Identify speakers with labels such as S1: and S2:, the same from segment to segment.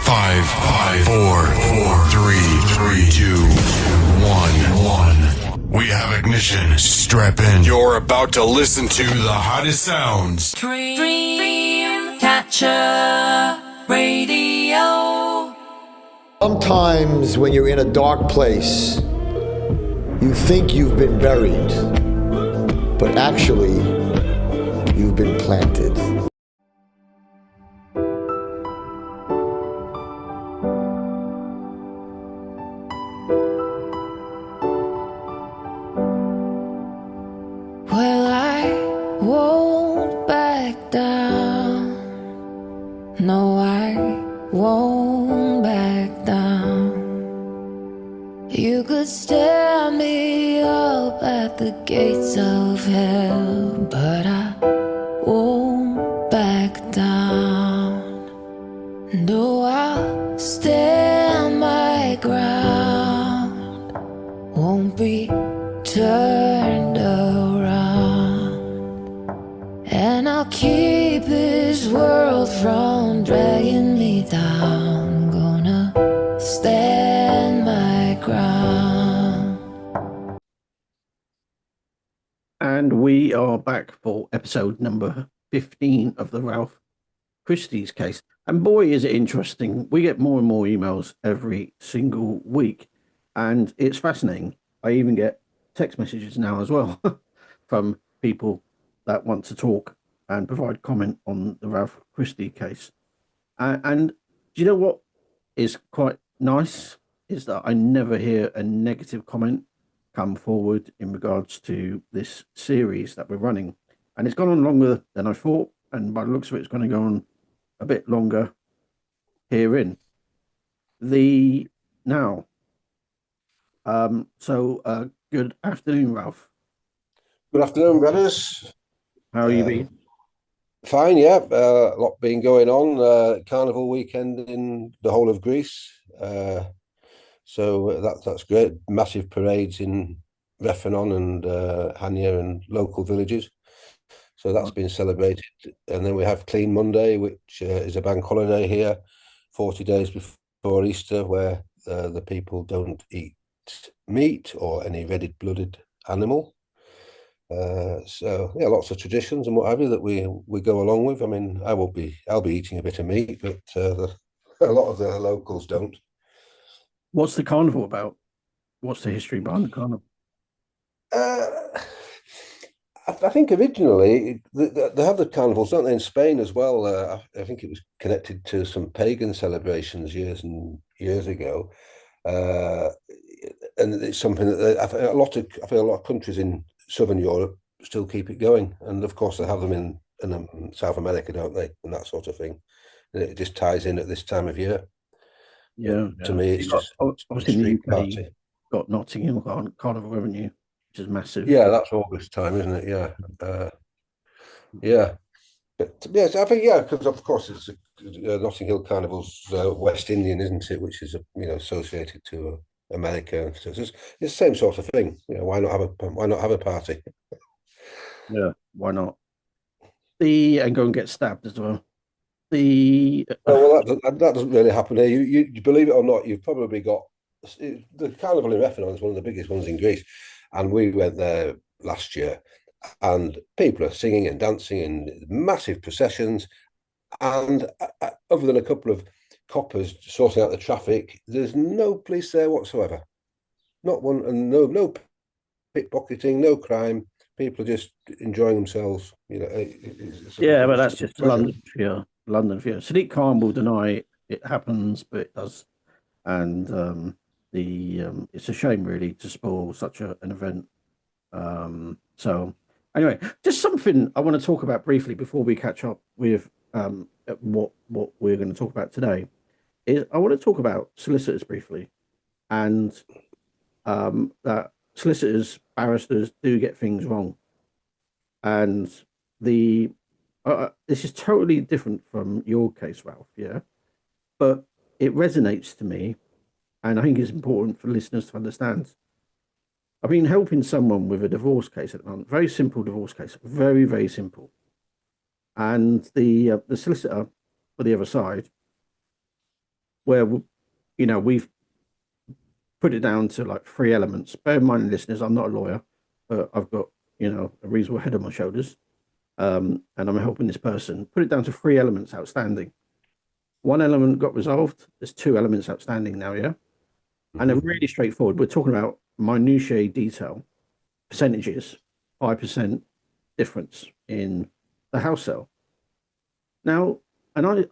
S1: 5, 4, 3, 2, 1. We have ignition. Strap in. You're about to listen to the hottest sounds.
S2: Dream Catcher Radio.
S3: Sometimes when you're in a dark place, you think you've been buried, but actually, you've been planted.
S2: Well, I won't back down. No, I won't back down. You could stare me up at the gates of hell, but I won't back down. No, I'll stand my ground. Won't be turned around, and I'll keep this world from dragging me down. Gonna stand my ground.
S4: And we are back for episode number 15 of the Ralph Christie's case. And boy, is it interesting. We get more and more emails every single week, and it's fascinating. I even get text messages now as well from people that want to talk and provide comment on the Ralph Christie case. And do you know what is quite nice is that I never hear a negative comment come forward in regards to this series that we're running. And it's gone on longer than I thought. And by the looks of it, it's going to go on a bit longer herein. Good afternoon, Ralph.
S5: Good afternoon, brothers.
S4: How are you been?
S5: Fine, yeah. A lot been going on. Carnival weekend in the whole of Greece. So that's great. Massive parades in Rephanon and Hania and local villages. So that's been celebrated. And then we have Clean Monday, which is a bank holiday here, 40 days before Easter, where the people don't eat meat or any red-blooded animal. So yeah, lots of traditions and what have you that we go along with. I mean, I'll be eating a bit of meat, but a lot of the locals don't.
S4: What's the carnival about? What's the history behind the carnival?
S5: I think originally they have the carnivals, don't they, in Spain as well? I think it was connected to some pagan celebrations years and years ago. And it's something that I feel a lot of countries in Southern Europe still keep it going, and of course they have them in South America, don't they, and that sort of thing. And it just ties in at this time of year.
S4: Yeah,
S5: to me, it's just
S4: obviously in the UK, party. Got Notting Hill Carnival Revenue, which is massive.
S5: Yeah, that's August time, isn't it? Yeah, yeah. But yes, I think because of course it's Notting Hill Carnival's West Indian, isn't it? Which is associated to America. So it's the same sort of thing. Why not have a party?
S4: Yeah, why not? And go and get stabbed as well.
S5: That doesn't really happen here. You believe it or not, you've probably got the carnival in Rephanon is one of the biggest ones in Greece, and we went there last year, and people are singing and dancing in massive processions, and other than a couple of coppers sorting out the traffic, there's no police there whatsoever, not one, and no pickpocketing, no crime. People are just enjoying themselves.
S4: But that's just London fear. Sadiq Khan will deny it happens, but it does, and it's a shame really to spoil such an event. So anyway, just something I want to talk about briefly before we catch up with what we're going to talk about today. Is I want to talk about solicitors briefly, and that solicitors, barristers do get things wrong, and this is totally different from your case, Ralph. Yeah, but it resonates to me, and I think it's important for listeners to understand. I've been helping someone with a divorce case at the moment, very simple divorce case, very, very simple. And the solicitor for the other side where we've put it down to like three elements. Bear in mind, listeners, I'm not a lawyer, but I've got a reasonable head on my shoulders, and I'm helping this person. Put it down to three elements outstanding. One element got resolved. There's two elements outstanding now, yeah, and they're really straightforward. We're talking about minutiae detail, percentages, 5% difference in the house sale. Now, and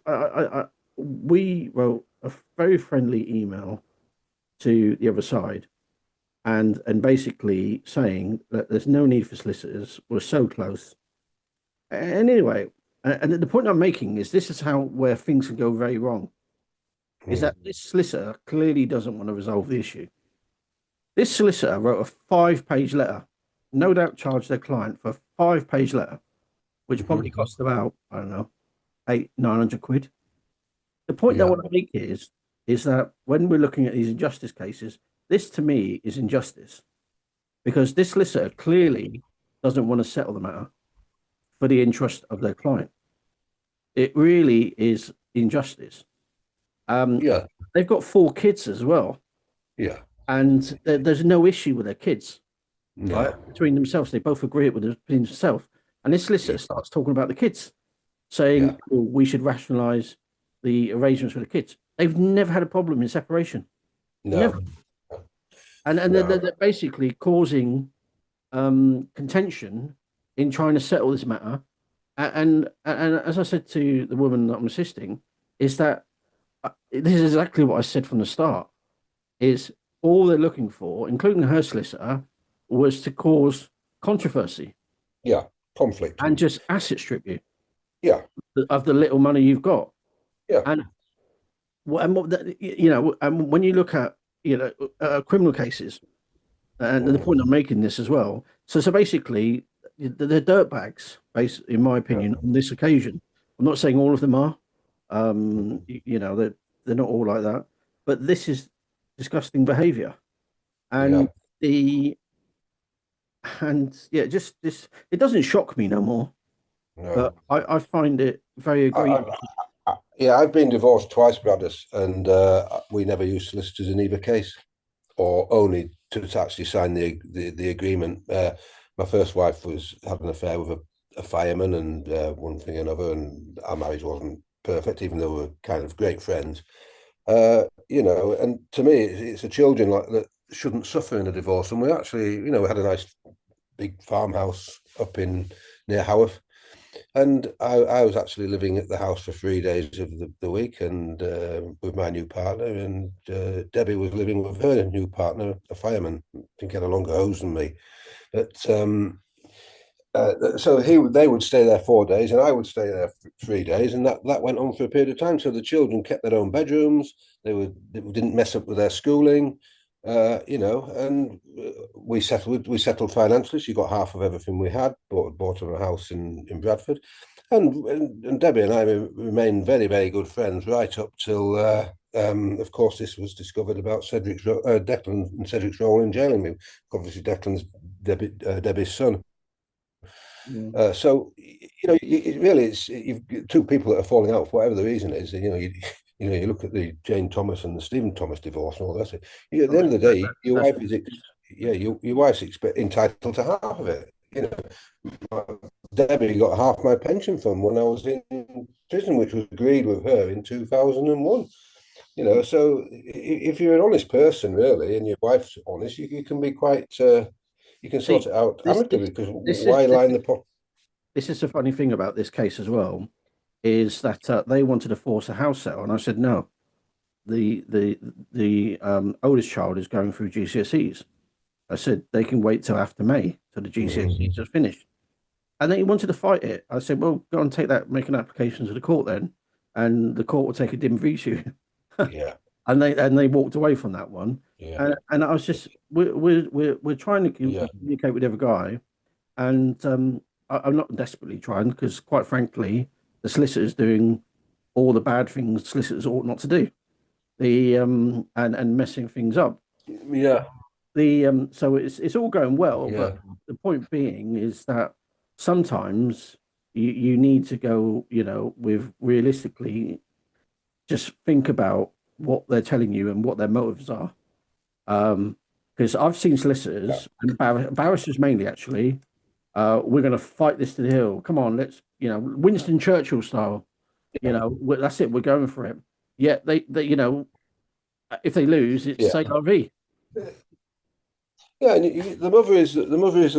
S4: we wrote a very friendly email to the other side, and basically saying that there's no need for solicitors. We're so close. And anyway, and the point I'm making is this is where things can go very wrong. Is that this solicitor clearly doesn't want to resolve the issue. This solicitor wrote a 5-page letter, no doubt charged their client for a 5-page letter, which probably cost about, I don't know, 800-900 quid. The point that I want to make is that when we're looking at these injustice cases, this to me is injustice, because this solicitor clearly doesn't want to settle the matter for the interest of their client. It really is injustice. They've got 4 kids as well. Yeah. And there's no issue with their kids. No. Right? Between themselves, they both agree with themselves. And this solicitor starts talking about the kids, saying we should rationalise the arrangements for the kids. They've never had a problem in separation. No. Never. And they're basically causing contention in trying to settle this matter. And as I said to the woman that I'm assisting, is that this is exactly what I said from the start, is all they're looking for, including her solicitor, was to cause controversy.
S5: Yeah, conflict.
S4: And just asset strip you.
S5: Yeah.
S4: Of the little money you've got.
S5: Yeah.
S4: And when you look at criminal cases, and the point I'm making this as well. So basically, they're dirtbags, in my opinion, on this occasion. I'm not saying all of them are. They're not all like that. But this is disgusting behaviour, and it doesn't shock me no more. No. But I find it very egregious.
S5: I've been divorced twice, Bradders, and we never used solicitors in either case, or only to actually sign the agreement. My first wife had an affair with a fireman, and one thing and another, and our marriage wasn't perfect, even though we were kind of great friends. And to me, it's the children that shouldn't suffer in a divorce. And we actually, we had a nice big farmhouse up near Haworth. And I was actually living at the house for 3 days of the week, and with my new partner, and Debbie was living with her new partner, a fireman. I think he had a longer hose than me. But so they would stay there 4 days, and I would stay there 3 days, and that went on for a period of time. So the children kept their own bedrooms. They didn't mess up with their schooling. And we settled financially. She got half of everything we had, bought her a house in Bradford, and Debbie and I remained very, very good friends right up till, of course, this was discovered about Declan and Cedric's role in jailing me. Obviously, Declan's Debbie's son. Yeah. So it's two people that are falling out for whatever the reason is. You look at the Jane Thomas and the Stephen Thomas divorce and all that. At the end of the day, your wife's entitled to half of it. Debbie got half my pension fund when I was in prison, which was agreed with her in 2001. So if you're an honest person, really, and your wife's honest, you can be quite. You can sort it out amicably, because why line the pot?
S4: This is the funny thing about this case as well, is that they wanted to force a house sale, and I said no. The oldest child is going through GCSEs. I said they can wait till after May, till the GCSEs are finished. And then he wanted to fight it. I said, well, go and make an application to the court then, and the court will take a dim view. Yeah. And they walked away from that one. Yeah. And I was just, we're trying to communicate with the other guy, and I'm not desperately trying, because quite frankly, the solicitor's doing all the bad things solicitors ought not to do, and messing things up.
S5: Yeah.
S4: So it's all going well, but the point being is that sometimes you need to go, with realistically, just think about what they're telling you and what their motives are. Because I've seen solicitors and barristers mainly actually. We're going to fight this to the hill. Come on, let's, Winston Churchill style. That's it. We're going for it. Yet they if they lose, it's
S5: Yeah.
S4: say la vie.
S5: Yeah, and the mother is the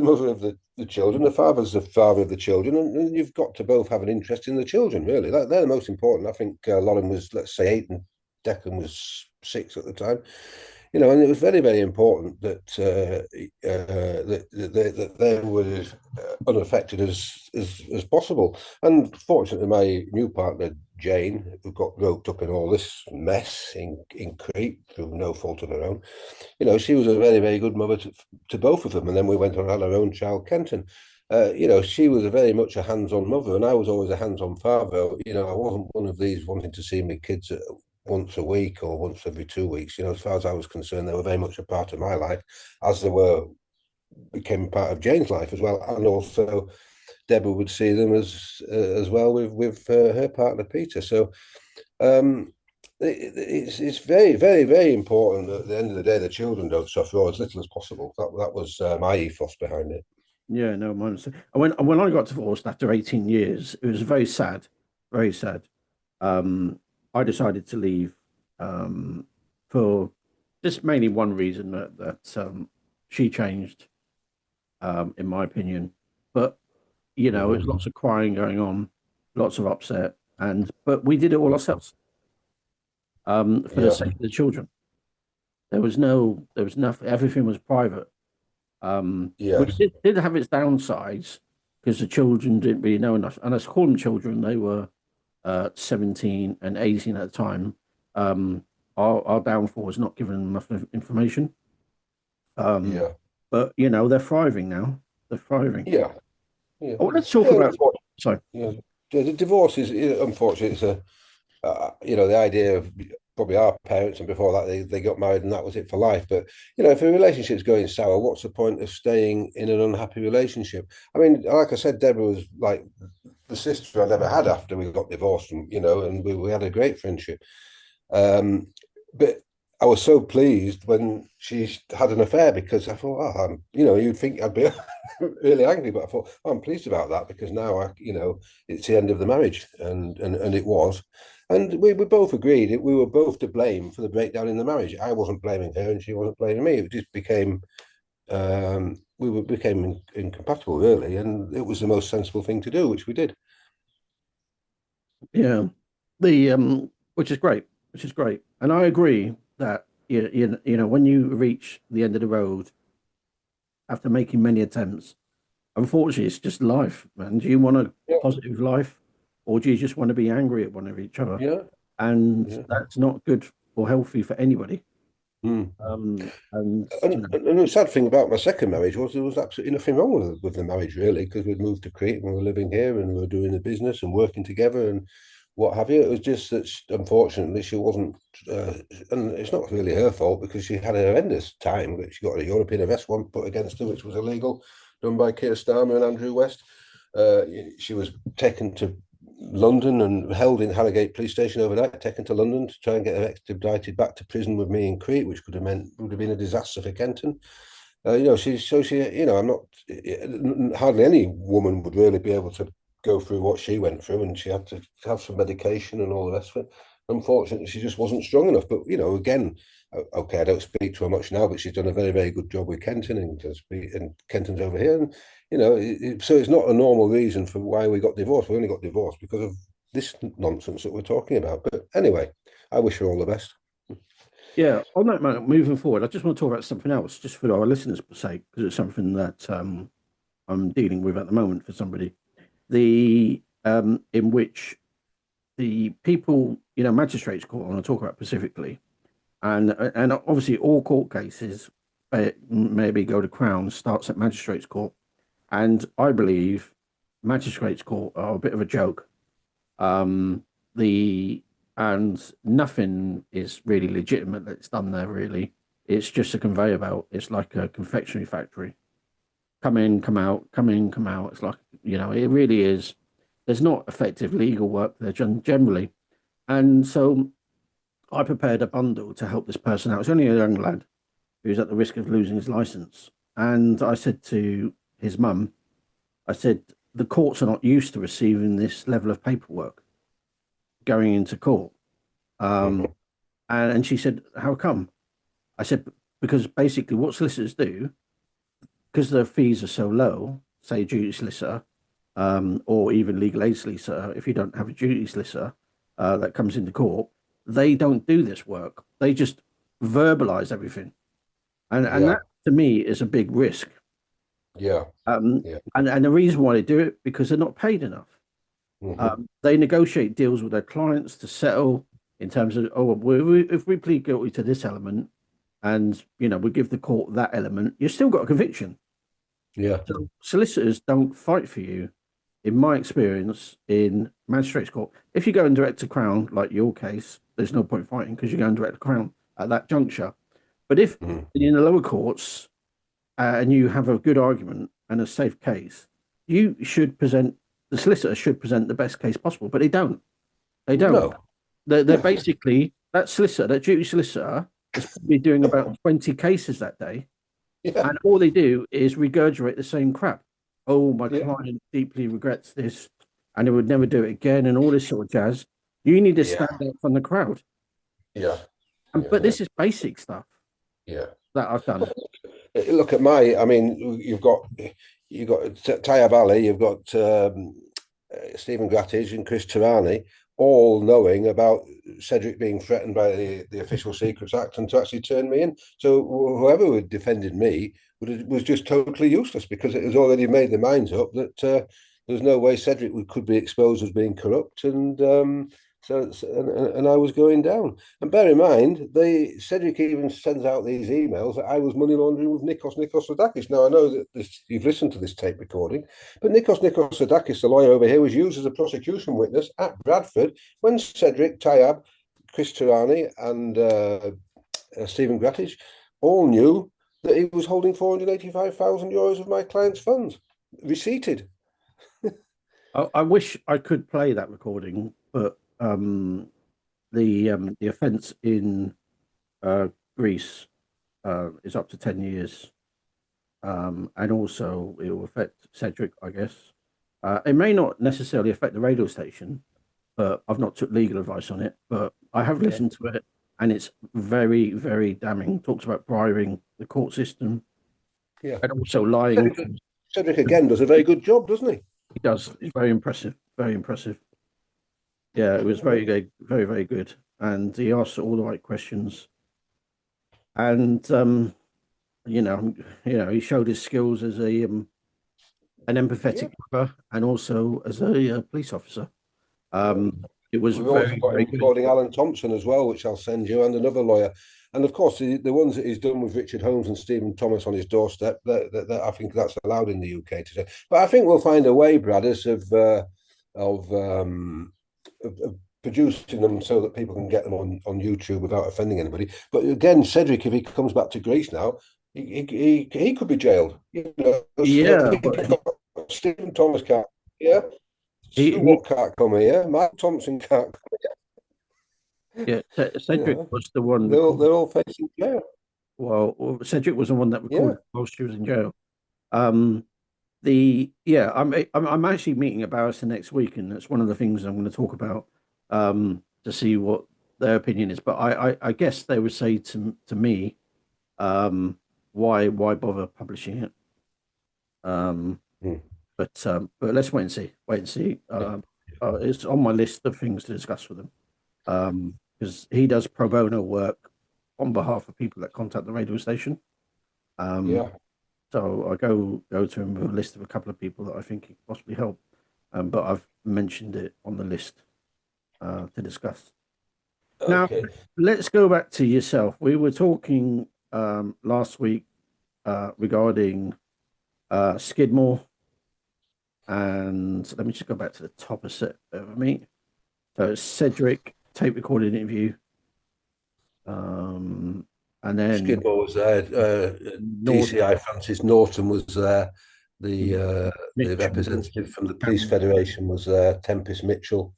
S5: mother of the children. The father's the father of the children, and you've got to both have an interest in the children. Really, they're the most important. I think Lauren was, let's say, 8 and Declan was 6 at the time. And it was very, very important that that they were as unaffected as possible. And fortunately, my new partner Jane, who got roped up in all this mess in Crete through no fault of her own, she was a very, very good mother to both of them. And then we went on and had our own child, Kenton. She was very much a hands-on mother, and I was always a hands-on father. I wasn't one of these wanting to see my kids once a week or once every 2 weeks. As far as I was concerned, they were very much a part of my life, as they became part of Jane's life as well. And also, Deborah would see them as well with her partner Peter. So it's very, very, very important that at the end of the day the children don't suffer, or as little as possible. That was my ethos behind it.
S4: Yeah, no, mine. When I got divorced after 18 years, it was very sad, very sad. I decided to leave for just mainly one reason, that she changed, in my opinion. But there's lots of crying going on, lots of upset, but we did it all ourselves, for the sake of the children. There was nothing. Everything was private. Which did have its downsides because the children didn't really know enough. And I call them children; they were 17 and 18 at the time. Our downfall was not giving them enough information. But they're thriving now. They're thriving.
S5: Yeah.
S4: Oh, let's talk about. Sorry.
S5: Yeah, the divorce is unfortunately. It's the idea of probably our parents, and before that they got married and that was it for life. But if a relationship's going sour, what's the point of staying in an unhappy relationship? I mean, like I said, Deborah was like the sister I never had after we got divorced, and we had a great friendship. But I was so pleased when she had an affair, because I thought, you'd think I'd be really angry, but I thought, I'm pleased about that, because now it's the end of the marriage, and it was. And we both agreed we were both to blame for the breakdown in the marriage. I wasn't blaming her and she wasn't blaming me. It just became, became incompatible, really. And it was the most sensible thing to do, which we did.
S4: Yeah. Which is great. And I agree that, when you reach the end of the road after making many attempts, unfortunately, it's just life, man. Do you want a positive life? Or do you just want to be angry at one of each other?
S5: Yeah.
S4: And that's not good or healthy for anybody.
S5: And the sad thing about my second marriage was there was absolutely nothing wrong with the marriage, really, because we'd moved to Crete and we were living here and we were doing the business and working together and what have you. It was just that, unfortunately, she wasn't, and it's not really her fault, because she had a horrendous time. But she got a European arrest warrant put against her, which was illegal, done by Keir Starmer and Andrew West. She was taken to London and held in Harrogate police station overnight, taken to London to try and get her extradited back to prison with me in Crete, which would have been a disaster for Kenton. I'm not, hardly any woman would really be able to go through what she went through, and she had to have some medication and all the rest of it. Unfortunately, she just wasn't strong enough. But again, okay, I don't speak to her much now, but she's done a very, very good job with Kenton, and Kenton's over here, and so it's not a normal reason for why we got divorced. We only got divorced because of this nonsense that we're talking about. But anyway, I wish her all the best.
S4: Yeah, on that note, moving forward, I just want to talk about something else, just for our listeners' sake, because it's something that I'm dealing with at the moment for somebody. In which the people, magistrates court, I want to talk about specifically, and obviously all court cases, maybe go to Crown, starts at magistrates court, and I believe magistrates court are a bit of a joke. And nothing is really legitimate that's done there, really. It's just a conveyor belt. It's like a confectionery factory. Come in, come out, come in, come out. It's like, it really is. There's not effective legal work there generally. And so I prepared a bundle to help this person out. It's only a young lad who's at the risk of losing his license. And I said to his mum, I said, the courts are not used to receiving this level of paperwork going into court. And she said, how come? I said, because basically what solicitors do, because their fees are so low, say duty solicitor, or even legal aid solicitor, if you don't have a duty solicitor that comes into court, they don't do this work. They just verbalize everything. And that to me is a big risk.
S5: Yeah.
S4: And the reason why they do it, because they're not paid enough. They negotiate deals with their clients to settle in terms of, if we plead guilty to this element and, we give the court that element, you've still got a conviction.
S5: Yeah.
S4: So solicitors don't fight for you, in my experience, in magistrates court. If you go and direct to Crown, like your case, there's no point fighting because you're going direct to Crown at that juncture. But if in the lower courts and you have a good argument and a safe case, the solicitor should present the best case possible, but they don't. They don't.
S5: No.
S4: They're basically, that solicitor, that duty solicitor, is probably doing about 20 cases that day. Yeah. And all they do is regurgitate the same crap. Oh, my client deeply regrets this and he would never do it again and all this sort of jazz. You need to stand out from the crowd.
S5: Yeah.
S4: But this is basic stuff.
S5: Yeah.
S4: That I've done.
S5: Look at you've got Tayab Ali, you've got Stephen Grattidge and Chris Tirani, all knowing about Cedric being threatened by the Official Secrets Act and to actually turn me in. So whoever had defended me was just totally useless because it has already made their minds up that there's no way Cedric could be exposed as being corrupt, and I was going down. And bear in mind, Cedric even sends out these emails that I was money laundering with Nikos Sodakis. Now, I know that you've listened to this tape recording, but Nikos Sodakis, the lawyer over here, was used as a prosecution witness at Bradford when Cedric, Tayab, Chris Tirani and Stephen Grattidge all knew that he was holding €485,000 of my client's funds, receipted.
S4: I wish I could play that recording, but the offence in Greece is up to 10 years, and also it will affect Cedric, I guess. It may not necessarily affect the radio station, but I've not took legal advice on it. But I have listened to it, and it's very, very damning. Talks about bribing the court system, and also lying.
S5: Cedric again does a very good job, doesn't he?
S4: He does. It's very impressive. Very impressive. Yeah, it was very good, very, very good. And he asked all the right questions. And he showed his skills as an empathetic brother and also as a police officer. It was very good.
S5: Recording Alan Thompson as well, which I'll send you, and another lawyer. And of course, the ones that he's done with Richard Holmes and Stephen Thomas on his doorstep, that I think that's allowed in the UK today. But I think we'll find a way, Bradders, of producing them so that people can get them on YouTube without offending anybody. But again, Cedric, if he comes back to Greece now, he could be jailed. Stephen Thomas can't. Yeah. What can't come here? Mark Thompson can't come here.
S4: Yeah, Cedric was the one.
S5: They're all facing jail.
S4: Well, Cedric was the one that recorded while she was in jail. I'm actually meeting a barrister next week, and that's one of the things I'm going to talk about to see what their opinion is. But I guess they would say to me, why bother publishing it? But let's wait and see. It's on my list of things to discuss with them. Because he does pro bono work on behalf of people that contact the radio station. So I go to him with a list of a couple of people that I think he could possibly help. But I've mentioned it on the list to discuss. Okay. Now, let's go back to yourself. We were talking last week regarding Skidmore. And let me just go back to the top of me. So Cedric, tape recorded interview. And then
S5: Skidmore was there. DCI Francis Norton was there. The representative from the Police Federation was there. Tempest Mitchell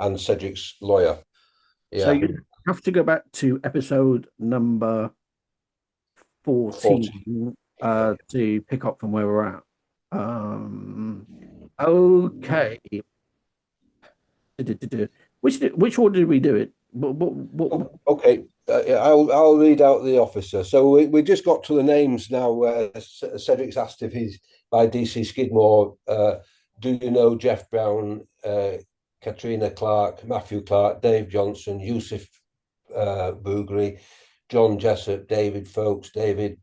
S5: and Cedric's lawyer. Yeah.
S4: have to go back to episode number 14 to pick up from where we're at. Okay. Which order did we do it?
S5: Okay, I'll read out the officer. So we just got to the names now. Cedric's asked if he's by DC Skidmore. Do you know Jeff Brown, Katrina Clark, Matthew Clark, Dave Johnson, Yusuf Bougri, John Jessup, David Folkes, David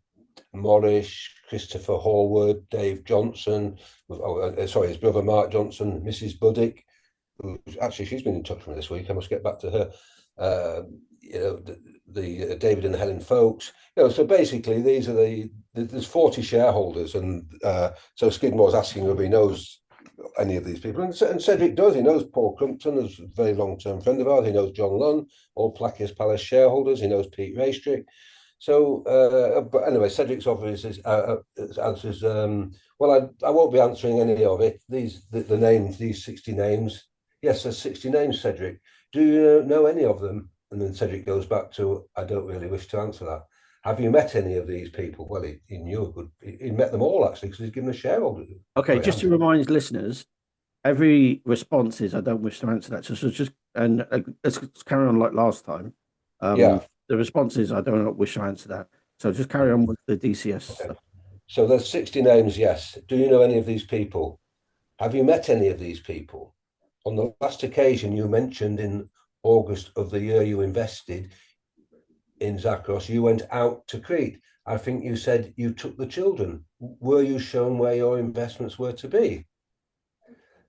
S5: Morris, Christopher Horwood, Dave Johnson, his brother Mark Johnson, Mrs. Buddick, who actually she's been in touch with me this week. I must get back to her. The David and Helen Folkes. So basically these are there's 40 shareholders, and so Skidmore's asking if he knows any of these people, and Cedric does. He knows Paul Crumpton, who's a very long-term friend of ours. He knows John Lunn, all Placius Palace shareholders. He knows Pete Raystrick. So, but anyway, Cedric's obviously answers. Well, I won't be answering any of it. The names, these 60 names. Yes, there's 60 names, Cedric. Do you know any of them? And then Cedric goes back to, I don't really wish to answer that. Have you met any of these people? Well, he knew he met them all, actually, because he's given a shareholder.
S4: Okay, just to remind listeners, every response is, I don't wish to answer that. So just, and let's carry on like last time. The response is, I don't wish to answer that. So just carry on with the DCS stuff.
S5: So there's 60 names, yes. Do you know any of these people? Have you met any of these people? On the last occasion you mentioned in August of the year you invested in Zakros, you went out to Crete. I think you said you took the children. Were you shown where your investments were to be?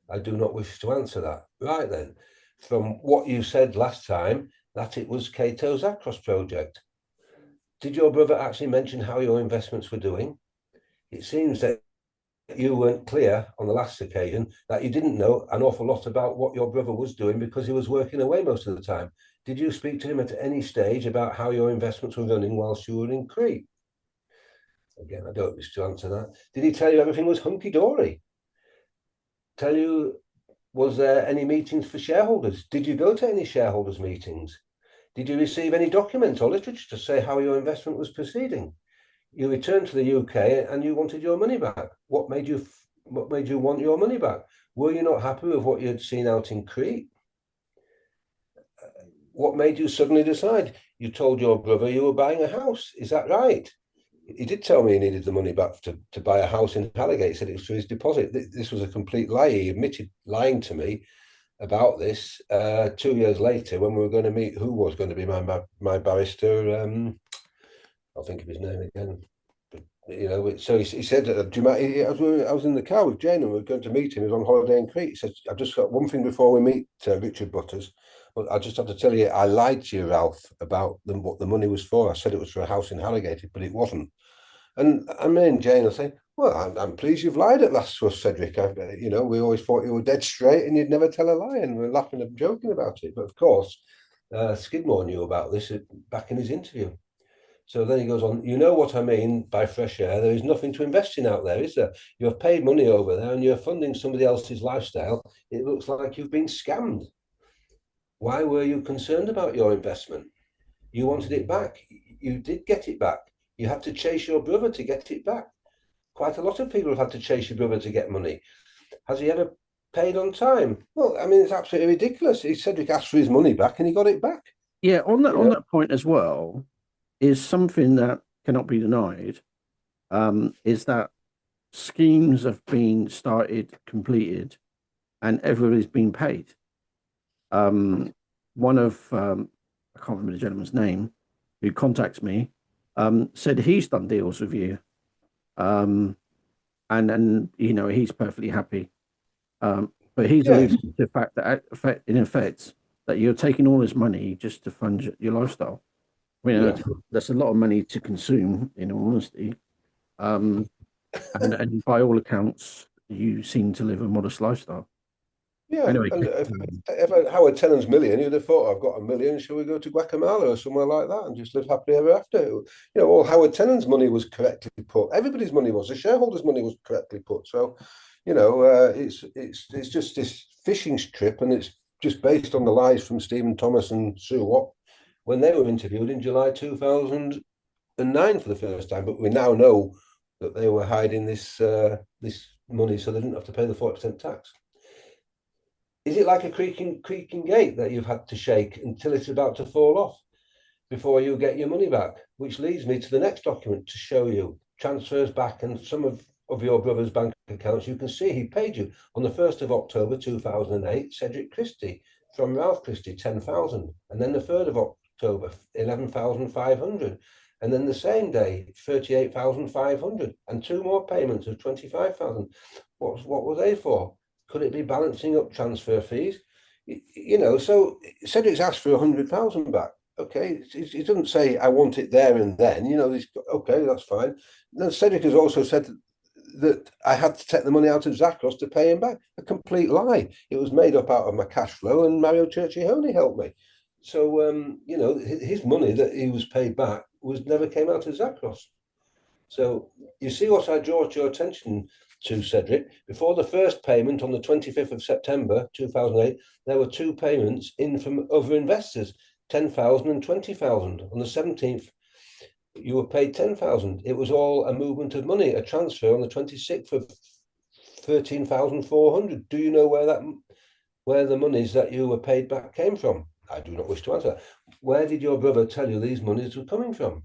S5: I do not wish to answer that. Right then, from what you said last time, that it was Cato Zakros project. Did your brother actually mention how your investments were doing? It seems that you weren't clear on the last occasion that you didn't know an awful lot about what your brother was doing because he was working away most of the time. Did you speak to him at any stage about how your investments were running whilst you were in Crete? Again, I don't wish to answer that. Did he tell you everything was hunky-dory? Tell you, was there any meetings for shareholders? Did you go to any shareholders meetings? Did you receive any documents or literature to say how your investment was proceeding? You returned to the UK and you wanted your money back. What made you want your money back? Were you not happy with what you had seen out in Crete? What made you suddenly decide? You told your brother you were buying a house. Is that right? He did tell me he needed the money back to buy a house in Harrogate. He said it was for his deposit. This was a complete lie. He admitted lying to me about this 2 years later when we were going to meet who was going to be my barrister. I'll think of his name again. But, so he said, do you mind? I was in the car with Jane and we were going to meet him. He was on holiday in Crete. He said, I've just got one thing before we meet Richard Butters. But I just have to tell you, I lied to you, Ralph, about what the money was for. I said it was for a house in Harrogate, but it wasn't. And me and Jane are saying, well, I'm pleased you've lied at last to us, Cedric. We always thought you were dead straight and you'd never tell a lie, and we're laughing and joking about it. But of course, Skidmore knew about this back in his interview. So then he goes on, you know what I mean by fresh air. There is nothing to invest in out there, is there? You have paid money over there and you're funding somebody else's lifestyle. It looks like you've been scammed. Why were you concerned about your investment? You wanted it back. You did get it back. You had to chase your brother to get it back. Quite a lot of people have had to chase your brother to get money. Has he ever paid on time? Well, I mean, it's absolutely ridiculous. He said he asked for his money back and he got it back.
S4: Yeah, on that point as well, is something that cannot be denied, is that schemes have been started, completed, and everybody's been paid. One of, I can't remember the gentleman's name, who contacts me, said he's done deals with you. And he's perfectly happy. But he's alluded to the fact that, in effect, that you're taking all this money just to fund your lifestyle. I mean, that's a lot of money to consume, in all honesty. And by all accounts, you seem to live a modest lifestyle.
S5: Yeah,
S4: anyway,
S5: and if Howard Tennant's million, you'd have thought, I've got $1 million, shall we go to Guatemala or somewhere like that and just live happily ever after? All Howard Tennant's money was correctly put. Everybody's money was. The shareholders' money was correctly put. So, it's just this fishing strip, and it's just based on the lies from Stephen Thomas and Sue Watt, when they were interviewed in July 2009 for the first time. But we now know that they were hiding this money so they didn't have to pay the 40% tax. Is it like a creaking gate that you've had to shake until it's about to fall off before you get your money back? Which leads me to the next document to show you transfers back, and some of your brother's bank accounts. You can see he paid you on the 1st of October 2008, Cedric Christie, from Ralph Christie, 10,000. And then the 3rd of October, 11,500. And then the same day, 38,500. And 2 more payments of 25,000. What were they for? Could it be balancing up transfer fees? You know, so Cedric's asked for 100,000 back. Okay, he doesn't say I want it there and then. You know, okay, that's fine. Then Cedric has also said that I had to take the money out of Zakros to pay him back. A complete lie. It was made up out of my cash flow, and Mario Churchione helped me. So, you know, his money that he was paid back never came out of Zakros. So you see what I draw your attention to, Cedric. Before the first payment on the 25th of September 2008, there were 2 payments in from other investors, 10,000 and 20,000. On the 17th, you were paid 10,000. It was all a movement of money, a transfer on the 26th of 13,400. Do you know where the monies that you were paid back came from? I do not wish to answer. Where did your brother tell you these monies were coming from?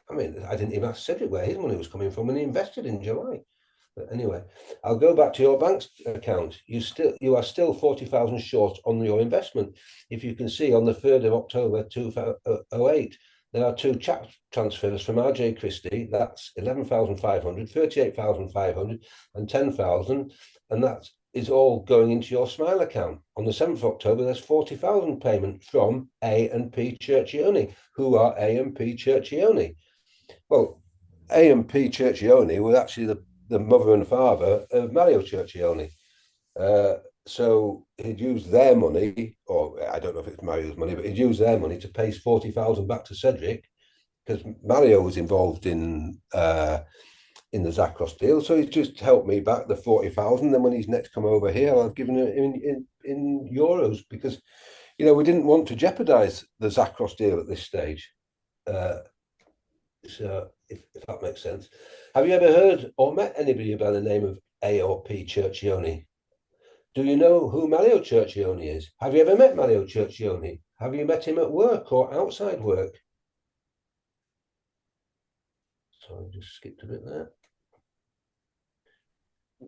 S5: I mean, I didn't even ask Cedric where his money was coming from when he invested in July. But anyway, I'll go back to your bank account. You are still 40,000 short on your investment. If you can see on the 3rd of October 2008, there are 2 check transfers from RJ Christie. That's 11,500, 38,500, and 10,000, and that is all going into your Smile account. On the 7th of October, there's 40,000 payment from A&P Churchione. Who are A&P Churchione? Well, A&P Churchione were actually the mother and father of Mario Churchione. So he'd used their money, or I don't know if it's Mario's money, but he'd used their money to pay 40,000 back to Cedric, because Mario was involved in the Zakros deal. So he's just helped me back the 40,000. Then when he's next come over here, I've given him in euros, because, you know, we didn't want to jeopardize the Zakros deal at this stage. So if that makes sense. Have you ever heard or met anybody by the name of A or P Churchione? Do you know who Mario Churchione is? Have you ever met Mario Churchione? Have you met him at work or outside work? So I just skipped a bit there.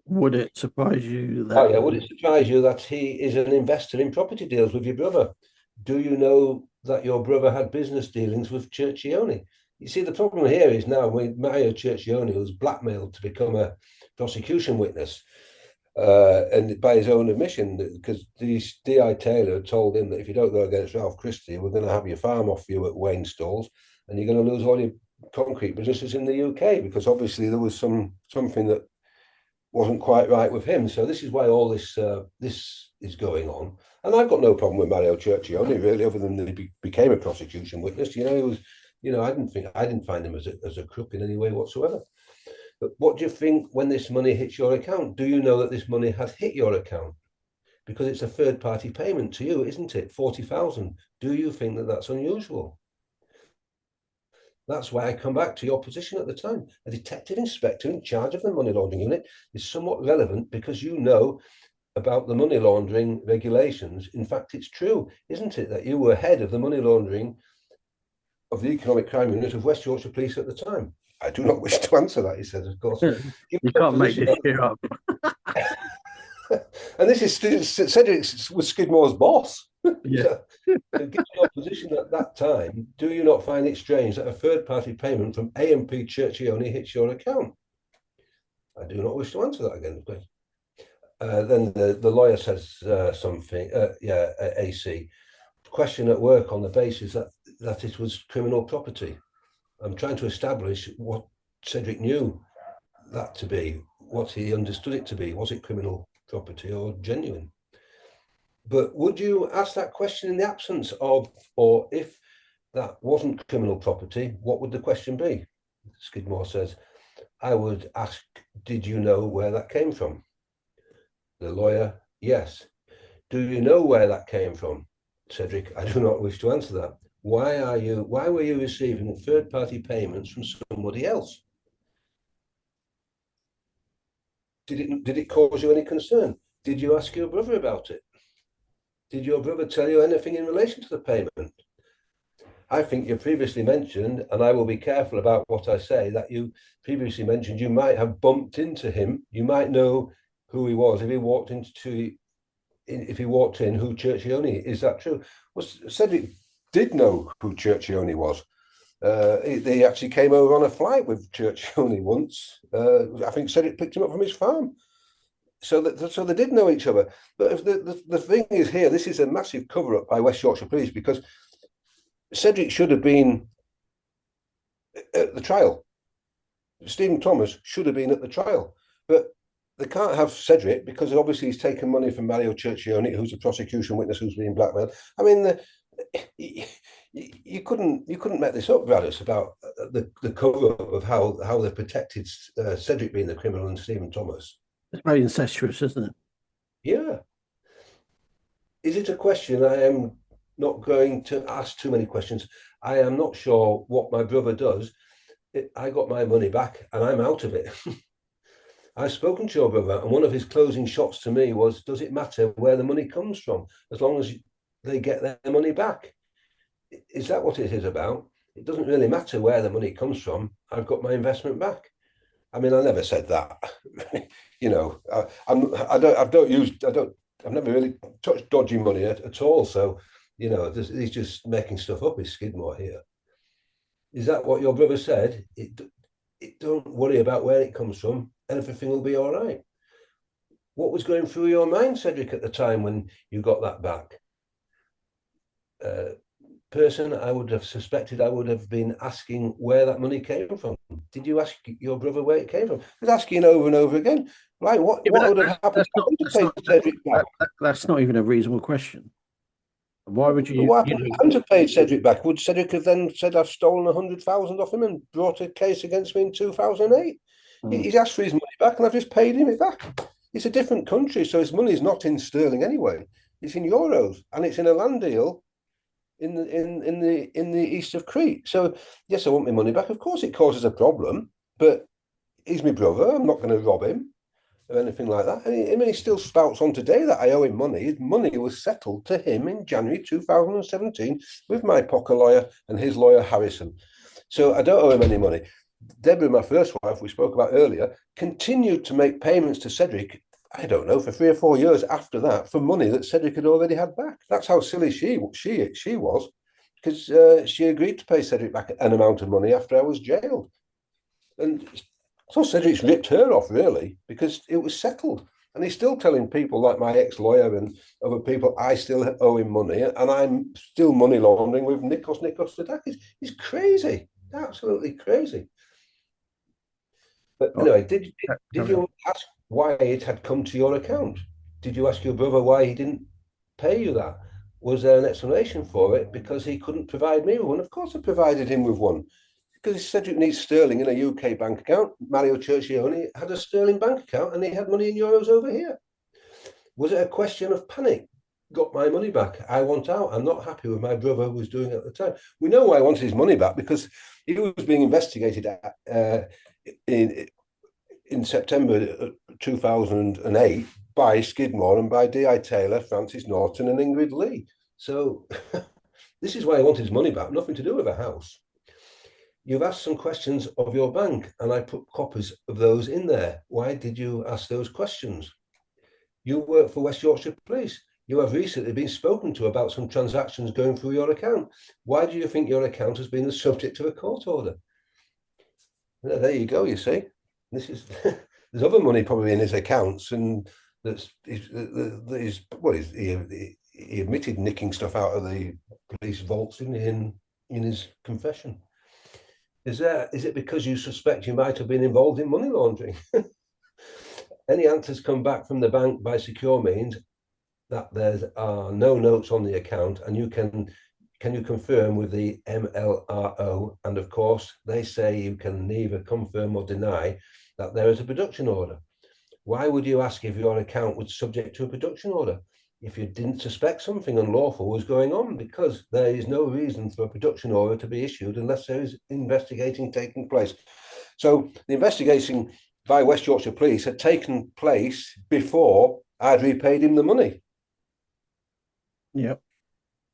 S4: Would it surprise you that?
S5: Oh yeah, would it surprise you that he is an investor in property deals with your brother? Do you know that your brother had business dealings with Churchione? You see, the problem here is now with Mario Churchione, who's blackmailed to become a prosecution witness, and by his own admission, because the D.I. Taylor told him that if you don't go against Ralph Christie, we're going to have your farm off you at Wayne Stalls, and you're going to lose all your concrete businesses in the UK, because obviously there was something that wasn't quite right with him. So this is why all this is going on. And I've got no problem with Mario Churchione, really, other than that he became a prosecution witness. You know, he was, you know, I didn't find him as a crook in any way whatsoever. But what do you think when this money hits your account? Do you know that this money has hit your account? Because it's a third-party payment to you, isn't it? 40,000. Do you think that that's unusual? That's why I come back to your position at the time. A detective inspector in charge of the money laundering unit is somewhat relevant, because you know about the money laundering regulations. In fact, it's true, isn't it, that you were head of the money laundering of the economic crime unit of West Yorkshire Police at the time? I do not wish to answer that, he says, of course.
S4: You can't make this shit up.
S5: And this is Cedric was Skidmore's boss.
S4: Yeah.
S5: So, given your position at that time, do you not find it strange that a third-party payment from A&P Churchione hits your account? I do not wish to answer that again, please. Then the lawyer says something. AC. Question at work on the basis that it was criminal property. I'm trying to establish what Cedric knew that to be, what he understood it to be. Was it criminal property or genuine? But would you ask that question in the absence of, or if that wasn't criminal property, what would the question be? Skidmore says, I would ask, did you know where that came from? The lawyer, yes. Do you know where that came from? Cedric, I do not wish to answer that. Why were you receiving third-party payments from somebody else? Did it cause you any concern? Did you ask your brother about it? Did your brother tell you anything in relation to the payment? I think you previously mentioned, and I will be careful about what I say, that you previously mentioned you might have bumped into him. You might know who he was if he walked in, who Churchione. Is that true? Well, Cedric did know who Churchione was. They actually came over on a flight with Churchione once. I think Cedric picked him up from his farm. So they did know each other. But the thing is here, this is a massive cover-up by West Yorkshire Police, because Cedric should have been at the trial. Stephen Thomas should have been at the trial. But they can't have Cedric because obviously he's taken money from Mario Churchione, who's a prosecution witness who's being blackmailed. I mean, you couldn't make this up, Bradders, about the cover-up of how they protected Cedric being the criminal and Stephen Thomas.
S4: It's very incestuous, isn't it?
S5: Yeah. Is it a question? I am not going to ask too many questions. I am not sure what my brother does. I got my money back and I'm out of it. I've spoken to your brother, and one of his closing shots to me was, does it matter where the money comes from, as long as they get their money back? Is that what it is about? It doesn't really matter where the money comes from. I've got my investment back. I mean, I never said that. You know, I've never really touched dodgy money at all. So, you know, he's just making stuff up. Is Skidmore here? Is that what your brother said? Don't worry about where it comes from. Everything will be all right. What was going through your mind, Cedric, at the time when you got that back? Person I would have suspected I would have been asking where that money came from. Did you ask your brother where it came from? I was asking over and over again. Right, what would have happened to pay Cedric back?
S4: That's not even a reasonable question. Why would you?
S5: What happened to pay Cedric back? Would Cedric have then said, I've stolen 100,000 off him and brought a case against me in 2008? He's asked for his money back and I've just paid him it back. It's a different country, so his money is not in sterling anyway. It's in euros, and it's in a land deal in the east of Crete. So yes, I want my money back. Of course, it causes a problem, but he's my brother. I'm not going to rob him or anything like that. I mean, he still spouts on today that I owe him money. His money was settled to him in January 2017 with my poker lawyer and his lawyer Harrison. So I don't owe him any money. Deborah, my first wife, we spoke about earlier, continued to make payments to Cedric, I don't know, for 3 or 4 years after that, for money that Cedric had already had back. That's how silly she was, because she agreed to pay Cedric back an amount of money after I was jailed. And so Cedric's ripped her off, really, because it was settled. And he's still telling people like my ex-lawyer and other people I still owe him money, and I'm still money laundering with Nikos Sadakis. He's crazy, absolutely crazy. But anyway, did you ask why it had come to your account? Did you ask your brother why he didn't pay you that? Was there an explanation for it? Because he couldn't provide me with one. Of course I provided him with one. Because Cedric needs sterling in a UK bank account. Mario Churchione had a sterling bank account and he had money in euros over here. Was it a question of panic? Got my money back. I want out. I'm not happy with my brother was doing at the time. We know why I wanted his money back, because he was being investigated in September 2008 by Skidmore and by D.I. Taylor, Francis Norton and Ingrid Lee. So this is why I wanted his money back, nothing to do with a house. You've asked some questions of your bank and I put copies of those in there. Why did you ask those questions? You work for West Yorkshire Police. You have recently been spoken to about some transactions going through your account. Why do you think your account has been the subject of a court order? There you go, you see. This is there's other money probably in his accounts, and he admitted nicking stuff out of the police vaults, didn't he, in his confession? Is it because you suspect you might have been involved in money laundering? Any answers come back from the bank by secure means that there are no notes on the account, and can you confirm with the MLRO? And of course, they say you can neither confirm or deny that there is a production order. Why would you ask if your account was subject to a production order? if you didn't suspect something unlawful was going on, because there is no reason for a production order to be issued unless there is investigating taking place. So the investigation by West Yorkshire Police had taken place before I'd repaid him the money.
S4: Yep.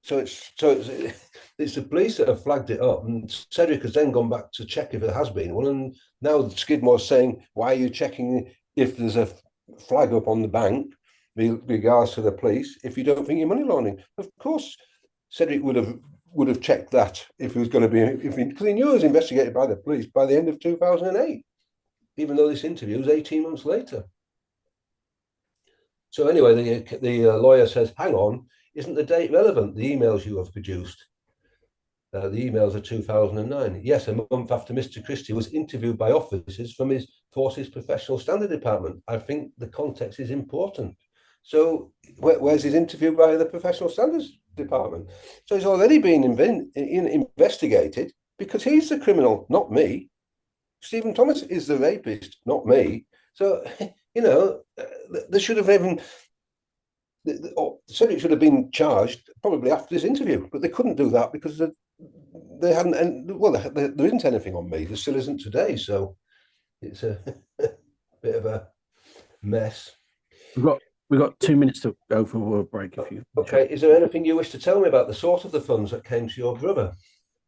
S5: So it's the police that have flagged it up, and Cedric has then gone back to check if there has been one, and now Skidmore's saying, why are you checking if there's a flag up on the bank with regards to the police if you don't think you're money laundering? Of course, Cedric would have checked that if he was going to be, because he knew he was investigated by the police by the end of 2008, even though this interview was 18 months later. So anyway, the lawyer says, hang on, isn't the date relevant? The emails you have produced. The emails are 2009. Yes, a month after Mr. Christie was interviewed by officers from his force's professional standard department. I think the context is important. So where's his interview by the professional standards department? So he's already been investigated because he's the criminal, not me. Stephen Thomas is the rapist, not me. So, they should have even... Cedric should have been charged probably after this interview, but they couldn't do that because they hadn't. Well, there isn't anything on me. There still isn't today, so it's a bit of a mess.
S4: We've got 2 minutes to go for a break. If you
S5: okay, is there anything you wish to tell me about the sort of the funds that came to your brother?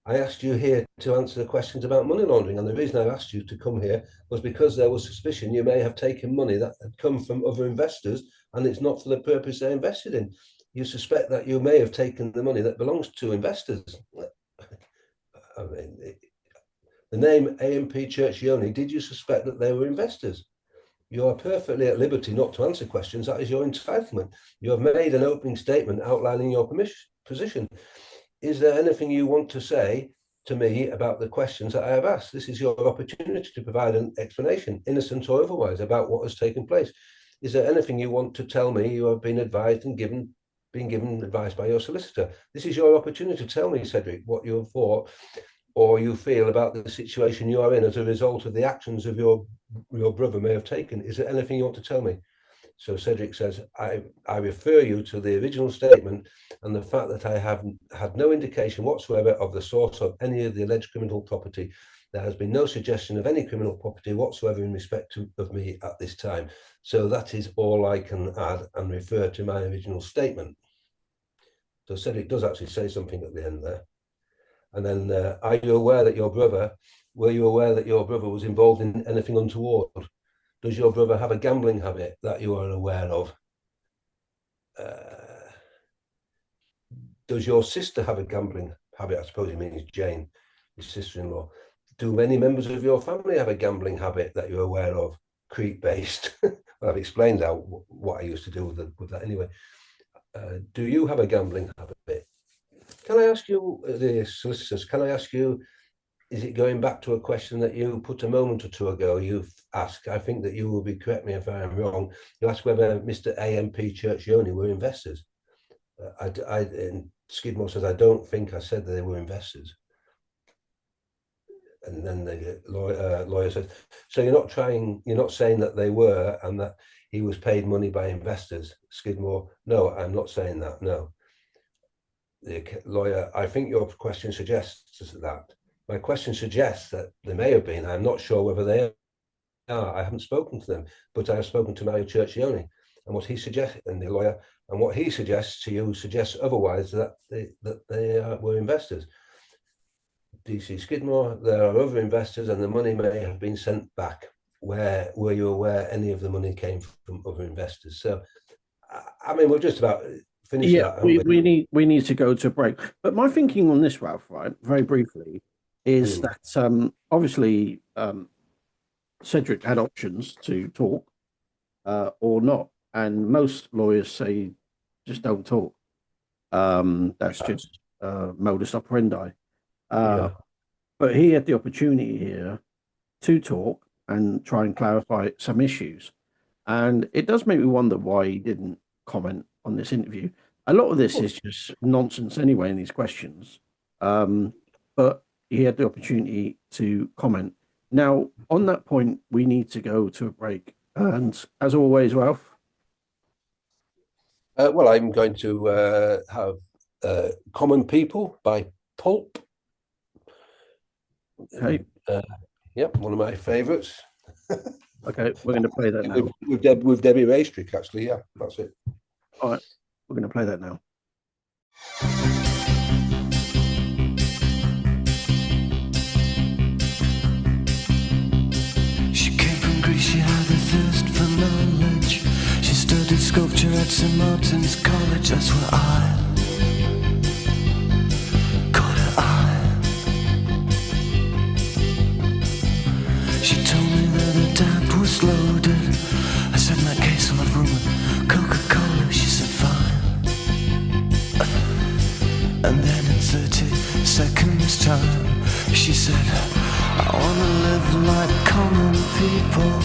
S5: I asked you here to answer the questions about money laundering, and the reason I asked you to come here was because there was suspicion you may have taken money that had come from other investors, and it's not for the purpose they invested in. You suspect that you may have taken the money that belongs to investors. I mean, the name AMP Church Yoni, did you suspect that they were investors? You are perfectly at liberty not to answer questions. That is your entitlement. You have made an opening statement outlining your position. Is there anything you want to say to me about the questions that I have asked? This is your opportunity to provide an explanation, innocent or otherwise, about what has taken place. Is there anything you want to tell me you have been advised and been given advice by your solicitor? This is your opportunity to tell me, Cedric, what you have thought or you feel about the situation you are in as a result of the actions of your brother may have taken. Is there anything you want to tell me? So Cedric says, I refer you to the original statement and the fact that I have had no indication whatsoever of the source of any of the alleged criminal property. There has been no suggestion of any criminal property whatsoever in respect of me at this time. So that is all I can add and refer to my original statement. So Cedric does actually say something at the end there. And then, were you aware that your brother was involved in anything untoward? Does your brother have a gambling habit that you are aware of? Does your sister have a gambling habit? I suppose he means Jane, his sister-in-law. Do many members of your family have a gambling habit that you're aware of? Crete-based. Well, I've explained what I used to do with that anyway. Do you have a gambling habit? Can I ask you, the solicitors, is it going back to a question that you put a moment or two ago? You've asked, I think that you will correct me if I am wrong. You asked whether Mr. AMP Church Yoni were investors. And Skidmore says, I don't think I said that they were investors. And then the lawyer says, so you're not saying that they were and that he was paid money by investors. Skidmore, no, I'm not saying that, no. The lawyer, I think your question suggests that. My question suggests that they may have been. I'm not sure whether they are. I haven't spoken to them, but I have spoken to Mario Churchioni, and what he suggests, and the lawyer, and what he suggests to you suggests otherwise, that they were investors. DC Skidmore, there are other investors, and the money may have been sent back. Where were you aware any of the money came from other investors? So, I mean, we're just about finished.
S4: Yeah, that, we need to go to a break. But my thinking on this, Ralph, right, very briefly, is that obviously Cedric had options to talk or not, and most lawyers say just don't talk. That's just modus operandi. But he had the opportunity here to talk and try and clarify some issues, and it does make me wonder why he didn't comment on this interview. A lot of this is just nonsense anyway in these questions, but he had the opportunity to comment. Now, on that point, we need to go to a break. And as always, Ralph.
S5: Well, I'm going to have Common People by Pulp.
S4: Okay.
S5: Yep, one of my favourites.
S4: Okay, we're going to play that now.
S5: With Debbie Raystrick, actually. Yeah, that's it.
S4: All right, we're going to play that now.
S6: She came from Greece, she had a thirst for knowledge. She studied sculpture at St. Martin's College. That's where I caught her eye. She told me that her dad was loaded. I said, in that case I'll have rum and Coca-Cola. She said, fine. And then in 30 seconds time, she said, I wanna live like common people.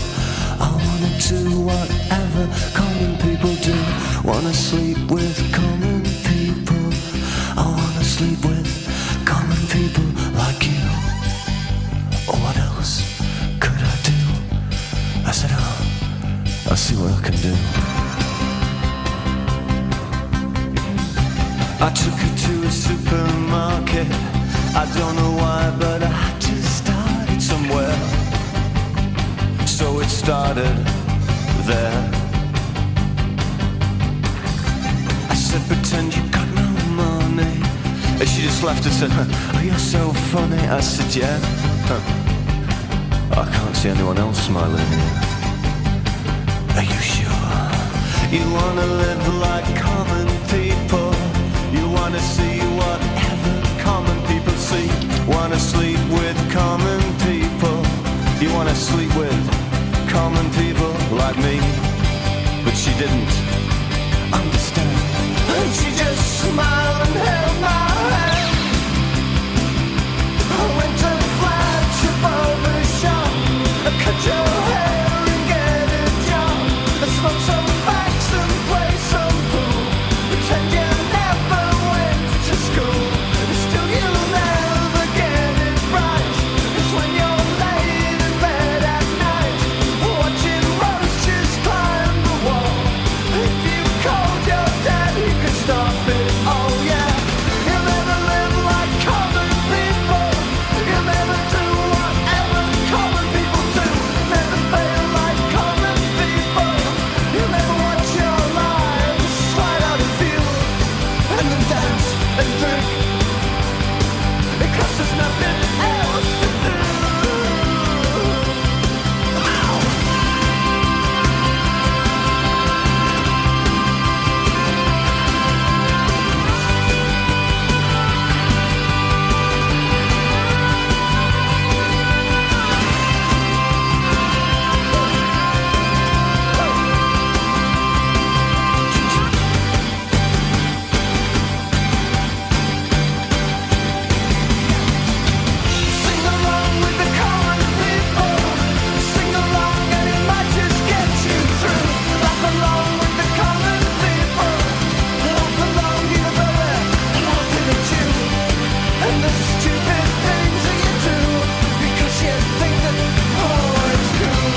S6: I wanna do whatever common people do. Wanna sleep with common people. I wanna sleep with common people like you. What else could I do? I said, I'll see what I can do. I took her to a supermarket. I don't know why, but I had to start it somewhere. So it started there. I said, pretend you got no money. And she just laughed and said, oh, you're so funny. I said, yeah. I can't see anyone else smiling here. Are you sure? You wanna live like common people. You wanna see whatever common people see. Wanna sleep with common people. You wanna sleep with common people like me. But she didn't understand. And she just smiled and held my hand. I went to the flagship barber shop. I cut your hair and get a job. I smoked some facts and play some pool. Pretend you never went to school. Still you'll never get it right. It's when you're laid in bed at night, watching roaches climb the wall. If you called your dad, he could stop it. Oh yeah. You'll never live like common people. You'll never do whatever common people do. Never fail like common people. You'll never watch your lives slide out of view. And then dance and drink, because there's nothing else to do. Sing along with the common people. Sing along and it might just get you through. Laugh along with the common people. Laugh along, you know they're laughing at you. And the stupid things that you do, because you think that oh, it's cool.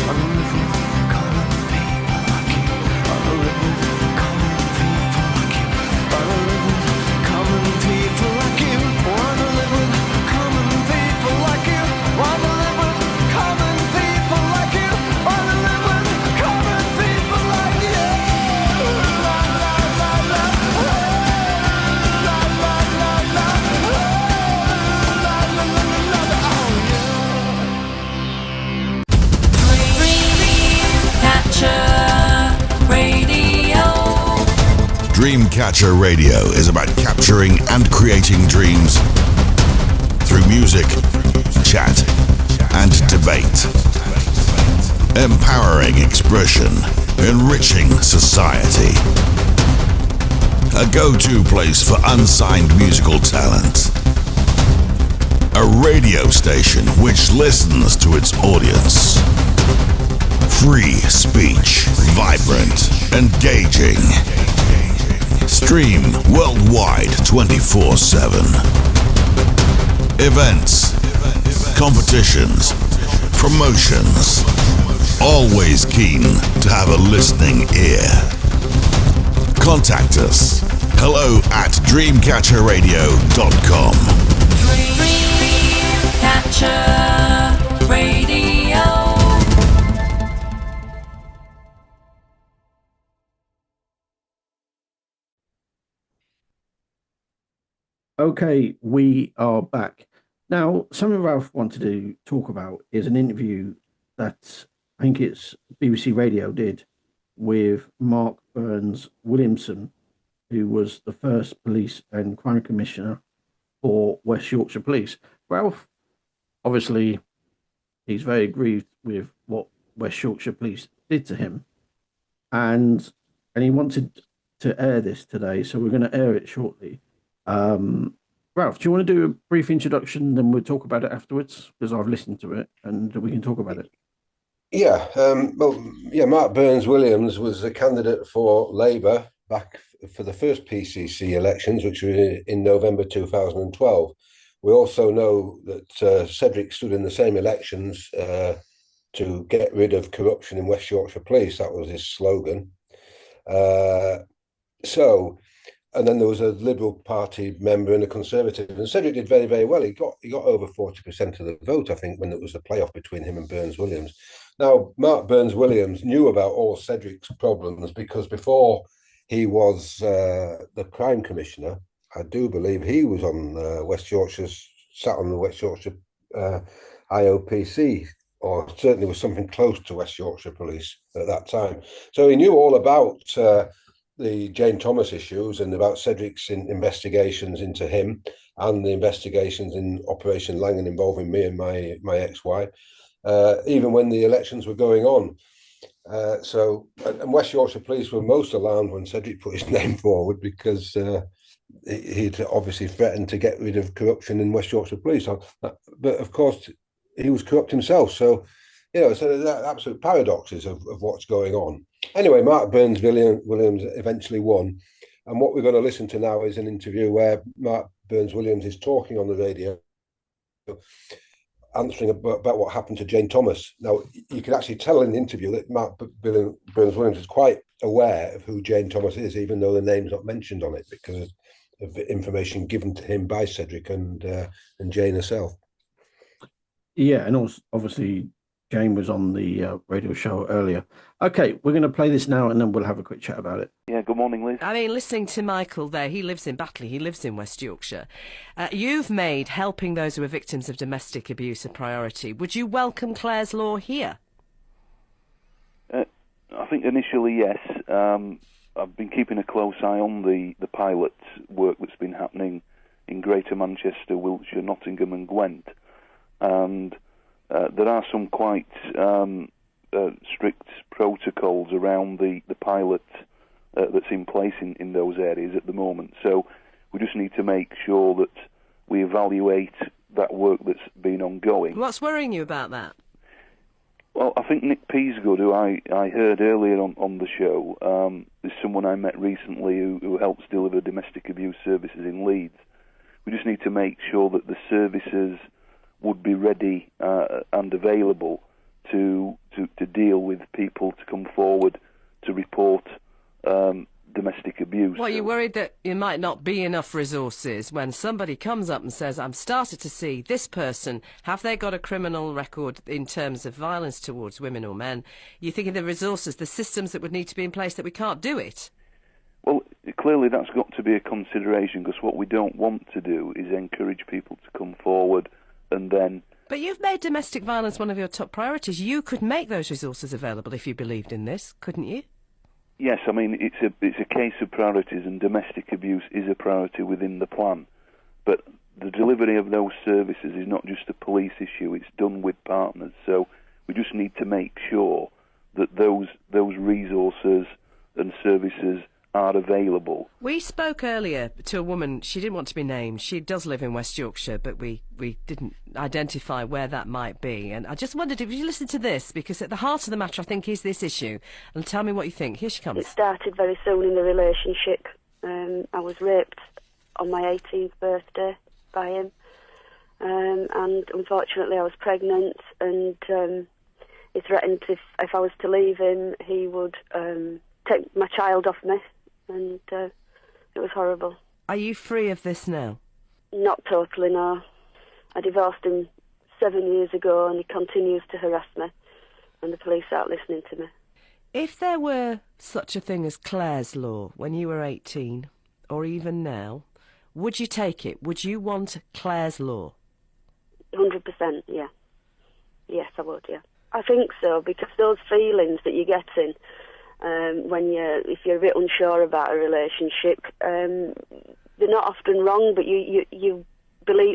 S6: I live with common people like you. I live with common people like you. I live with common people like you. Wanna live with common people like you. Wanna live with common people like you. Wanna live with common people like you. La la la la. La la la la. La la la la. Oh
S2: Dreamcatcher Radio.
S1: Dreamcatcher Radio is about capturing and creating dreams through music, chat, and debate. Empowering expression, enriching society. A go-to place for unsigned musical talent. A radio station which listens to its audience. Free speech, vibrant, engaging. Stream worldwide 24/7. Events, competitions, Promotions. Always keen to have a listening ear. Contact us. hello@dreamcatcherradio.com.
S2: Dreamcatcher Radio.
S4: Okay, we are back. Now, something Ralph wanted to talk about is an interview that I think it's BBC Radio did with Mark Burns-Williamson, who was the first police and crime commissioner for West Yorkshire Police. Ralph, obviously, he's very aggrieved with what West Yorkshire Police did to him, and he wanted to air this today, so we're going to air it shortly. Ralph, do you want to do a brief introduction, then we'll talk about it afterwards, because I've listened to it, and we can talk about it.
S5: Yeah, Mark Burns-Williams was a candidate for Labour back for the first PCC elections, which were in November 2012. We also know that Cedric stood in the same elections to get rid of corruption in West Yorkshire Police. That was his slogan. And then there was a Liberal Party member and a Conservative, and Cedric did very, very well. He got over 40% of the vote, I think, when it was a playoff between him and Burns-Williams. Now, Mark Burns-Williams knew about all Cedric's problems because before he was the crime commissioner, I do believe he was on sat on the West Yorkshire IOPC, or certainly was something close to West Yorkshire Police at that time. So he knew all about the Jane Thomas issues and about Cedric's investigations into him and the investigations in Operation Langan involving me and my ex-wife, even when the elections were going on. And West Yorkshire Police were most alarmed when Cedric put his name forward because he'd obviously threatened to get rid of corruption in West Yorkshire Police. But of course, he was corrupt himself. So, so there's absolute paradoxes of what's going on. Anyway, Mark Burns-Williams eventually won. And what we're going to listen to now is an interview where Mark Burns-Williams is talking on the radio, answering about what happened to Jane Thomas. Now, you can actually tell in the interview that Mark Burns-Williams is quite aware of who Jane Thomas is, even though the name's not mentioned on it, because of the information given to him by Cedric and Jane herself.
S4: Yeah, and also, obviously, Jane was on the radio show earlier. Okay, we're going to play this now, and then we'll have a quick chat about it.
S7: Yeah, good morning, Liz.
S8: I mean, listening to Michael there, he lives in Batley, he lives in West Yorkshire. You've made helping those who are victims of domestic abuse a priority. Would you welcome Clare's Law here?
S7: I think initially, yes. I've been keeping a close eye on the pilot work that's been happening in Greater Manchester, Wiltshire, Nottingham and Gwent. And there are some quite strict protocols around the pilot that's in place in those areas at the moment. So we just need to make sure that we evaluate that work that's been ongoing.
S8: What's worrying you about that?
S7: Well, I think Nick Peasgood, who I heard earlier on the show, is someone I met recently who helps deliver domestic abuse services in Leeds. We just need to make sure that the services would be ready and available to deal with people to come forward to report domestic abuse.
S8: Well, you're worried that there might not be enough resources when somebody comes up and says, I'm started to see this person, have they got a criminal record in terms of violence towards women or men? You're thinking the resources, the systems that would need to be in place that we can't do it?
S7: Well, clearly that's got to be a consideration, because what we don't want to do is encourage people to come forward and then...
S8: But you've made domestic violence one of your top priorities. You could make those resources available if you believed in this, couldn't you?
S7: Yes, I mean, it's a case of priorities, and domestic abuse is a priority within the plan. But the delivery of those services is not just a police issue, it's done with partners. So we just need to make sure that those resources and services are available.
S8: We spoke earlier to a woman, she didn't want to be named. She does live in West Yorkshire, but we didn't identify where that might be. And I just wondered if you listen to this, because at the heart of the matter, I think, is this issue. And tell me what you think. Here she comes.
S9: It started very soon in the relationship. I was raped on my 18th birthday by him. and unfortunately I was pregnant, and he threatened if I was to leave him, he would take my child off me, and it was horrible.
S8: Are you free of this now?
S9: Not totally, no. I divorced him 7 years ago, and he continues to harass me, and the police aren't listening to me.
S8: If there were such a thing as Clare's Law when you were 18, or even now, would you take it? Would you want Clare's Law?
S9: 100%, yeah. Yes, I would, yeah. I think so, because those feelings that you're getting if you're a bit unsure about a relationship, they're not often wrong, but you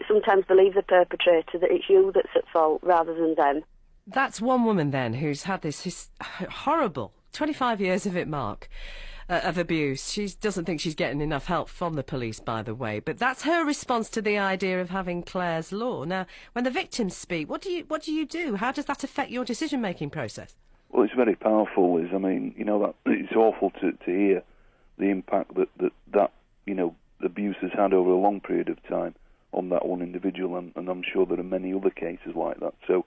S9: sometimes believe the perpetrator, that it's you that's at fault rather than them.
S8: That's one woman then who's had this horrible 25 years of it, Mark, of abuse. She doesn't think she's getting enough help from the police, by the way, but that's her response to the idea of having Clare's Law. Now, when the victims speak, what do you do? How does that affect your decision-making process?
S7: Well, it's very powerful, Liz. I mean, that it's awful to hear the impact that abuse has had over a long period of time on that one individual, and I'm sure there are many other cases like that. So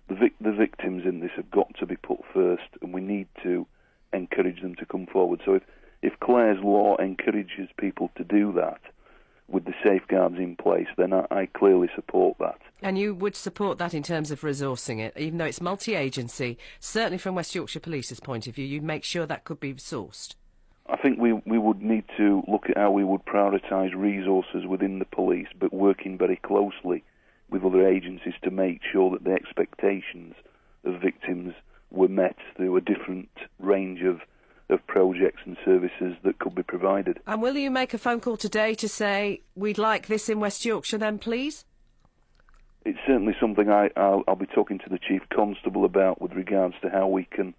S7: the victims in this have got to be put first, and we need to encourage them to come forward. So if Clare's Law encourages people to do that with the safeguards in place, then I clearly support that. And
S8: you would support that in terms of resourcing it, even though it's multi-agency, certainly from West Yorkshire Police's point of view, you'd make sure that could be sourced?
S7: I think we would need to look at how we would prioritise resources within the police, but working very closely with other agencies to make sure that the expectations of victims were met through a different range of projects and services that could be provided.
S8: And will you make a phone call today to say, we'd like this in West Yorkshire then, please?
S7: It's certainly something I'll be talking to the Chief Constable about with regards to how we can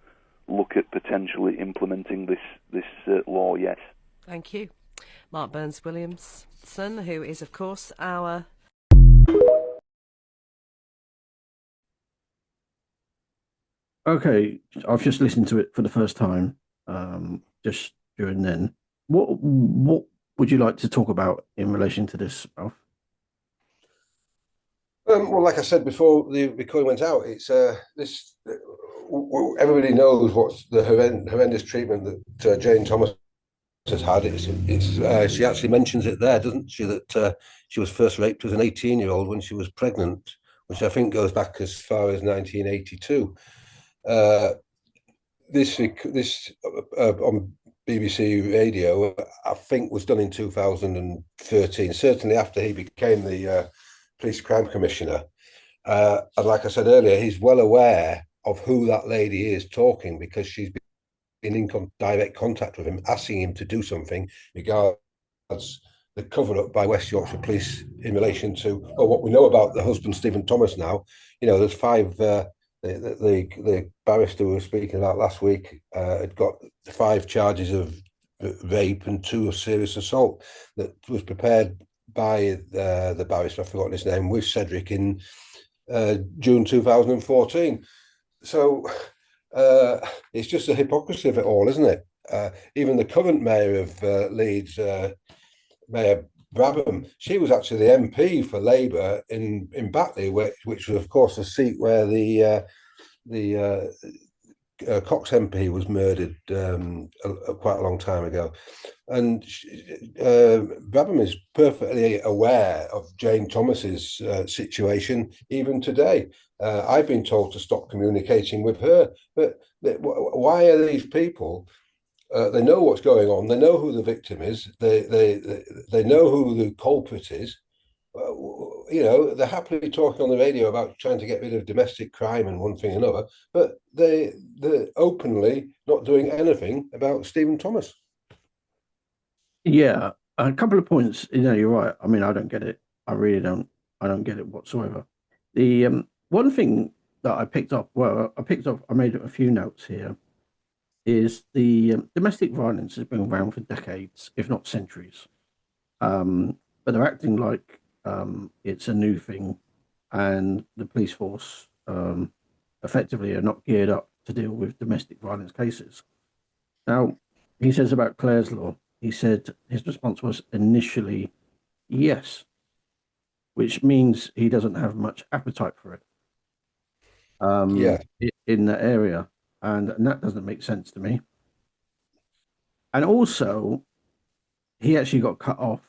S7: look at potentially implementing this law, yes.
S8: Thank you. Mark Burns-Williamson, who is, of course, our...
S4: Okay, I've just listened to it for the first time, just during then. What would you like to talk about in relation to this, Ralph?
S5: Well, like I said before the recording went out, it's this. Everybody knows what's the horrendous treatment that Jane Thomas has had. She actually mentions it there, doesn't she? That she was first raped as an 18-year-old when she was pregnant, which I think goes back as far as 1982. This on BBC Radio, I think, was done in 2013, certainly after he became the police crime commissioner. And like I said earlier, he's well aware of who that lady is talking, because she's been in direct contact with him, asking him to do something regards the cover-up by West Yorkshire Police in relation to what we know about the husband, Stephen Thomas now. There's 5... The barrister we were speaking about last week had got 5 charges of rape and 2 of serious assault that was prepared by the barrister, I've forgotten his name, with Cedric in June 2014. So it's just the hypocrisy of it all, isn't it? Even the current mayor of Leeds, Mayor Brabham, she was actually the MP for Labour in Batley, which was, of course, a seat where the Cox MP was murdered quite a long time ago. And Brabham is perfectly aware of Jane Thomas's situation even today. I've been told to stop communicating with her, but why are these people? They know what's going on. They know who the victim is. They know who the culprit is. They're happily talking on the radio about trying to get rid of domestic crime and one thing and another, but they're openly not doing anything about Stephen Thomas.
S4: Yeah, a couple of points. You're right. I mean, I don't get it. I really don't. I don't get it whatsoever. The one thing that I picked up. I made a few notes here. Is the domestic violence has been around for decades, if not centuries. But they're acting like it's a new thing, and the police force effectively are not geared up to deal with domestic violence cases. Now, he says about Clare's Law, he said his response was initially yes. which means he doesn't have much appetite for it
S5: Yeah.
S4: in that area. And that doesn't make sense to me. And also, he actually got cut off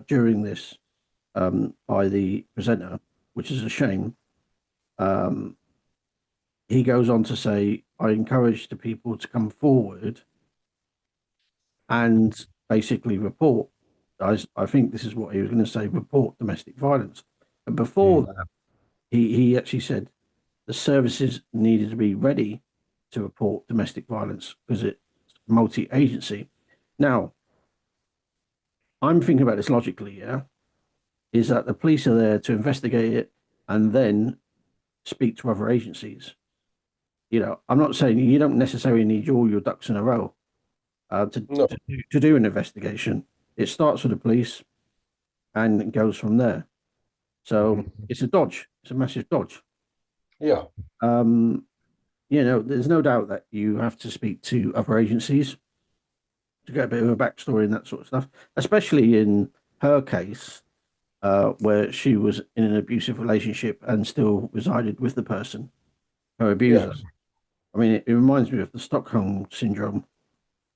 S4: during this by the presenter, which is a shame. He goes on to say, I encourage the people to come forward and basically report. I think this is what he was going to say, report domestic violence. And before that, he actually said the services needed to be ready to report domestic violence because it's multi-agency. Now, I'm thinking about this logically, yeah, is that the police are there to investigate it and then speak to other agencies. You know, I'm not saying you don't necessarily need all your ducks in a row to do an investigation. It starts with the police and it goes from there. So it's a dodge. It's a massive dodge.
S5: Yeah.
S4: You know, there's no doubt that you have to speak to other agencies to get a bit of a backstory and that sort of stuff, especially in her case, where she was in an abusive relationship and still resided with the person, her abuser.
S5: Yes.
S4: I mean, it reminds me of the Stockholm syndrome.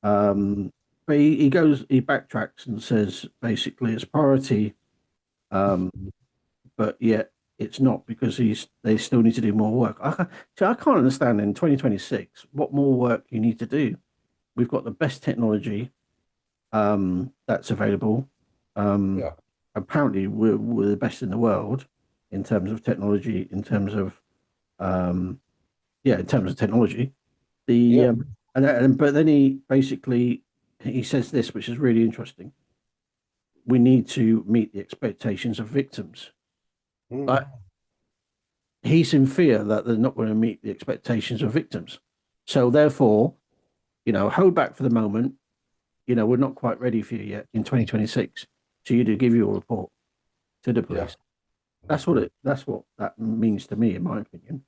S4: But he backtracks and says basically it's priority, but yet it's not because they still need to do more work. I can't understand in 2026 what more work you need to do. We've got the best technology that's available. Apparently, we're the best in the world in terms of technology. In terms of technology. But then he basically says this, which is really interesting. We need to meet the expectations of victims. But he's in fear that they're not going to meet the expectations of victims. So therefore, you know, hold back for the moment. You know, we're not quite ready for you yet in 2026 to you to give your report to the police. Yeah. That's what that means to me, in my opinion.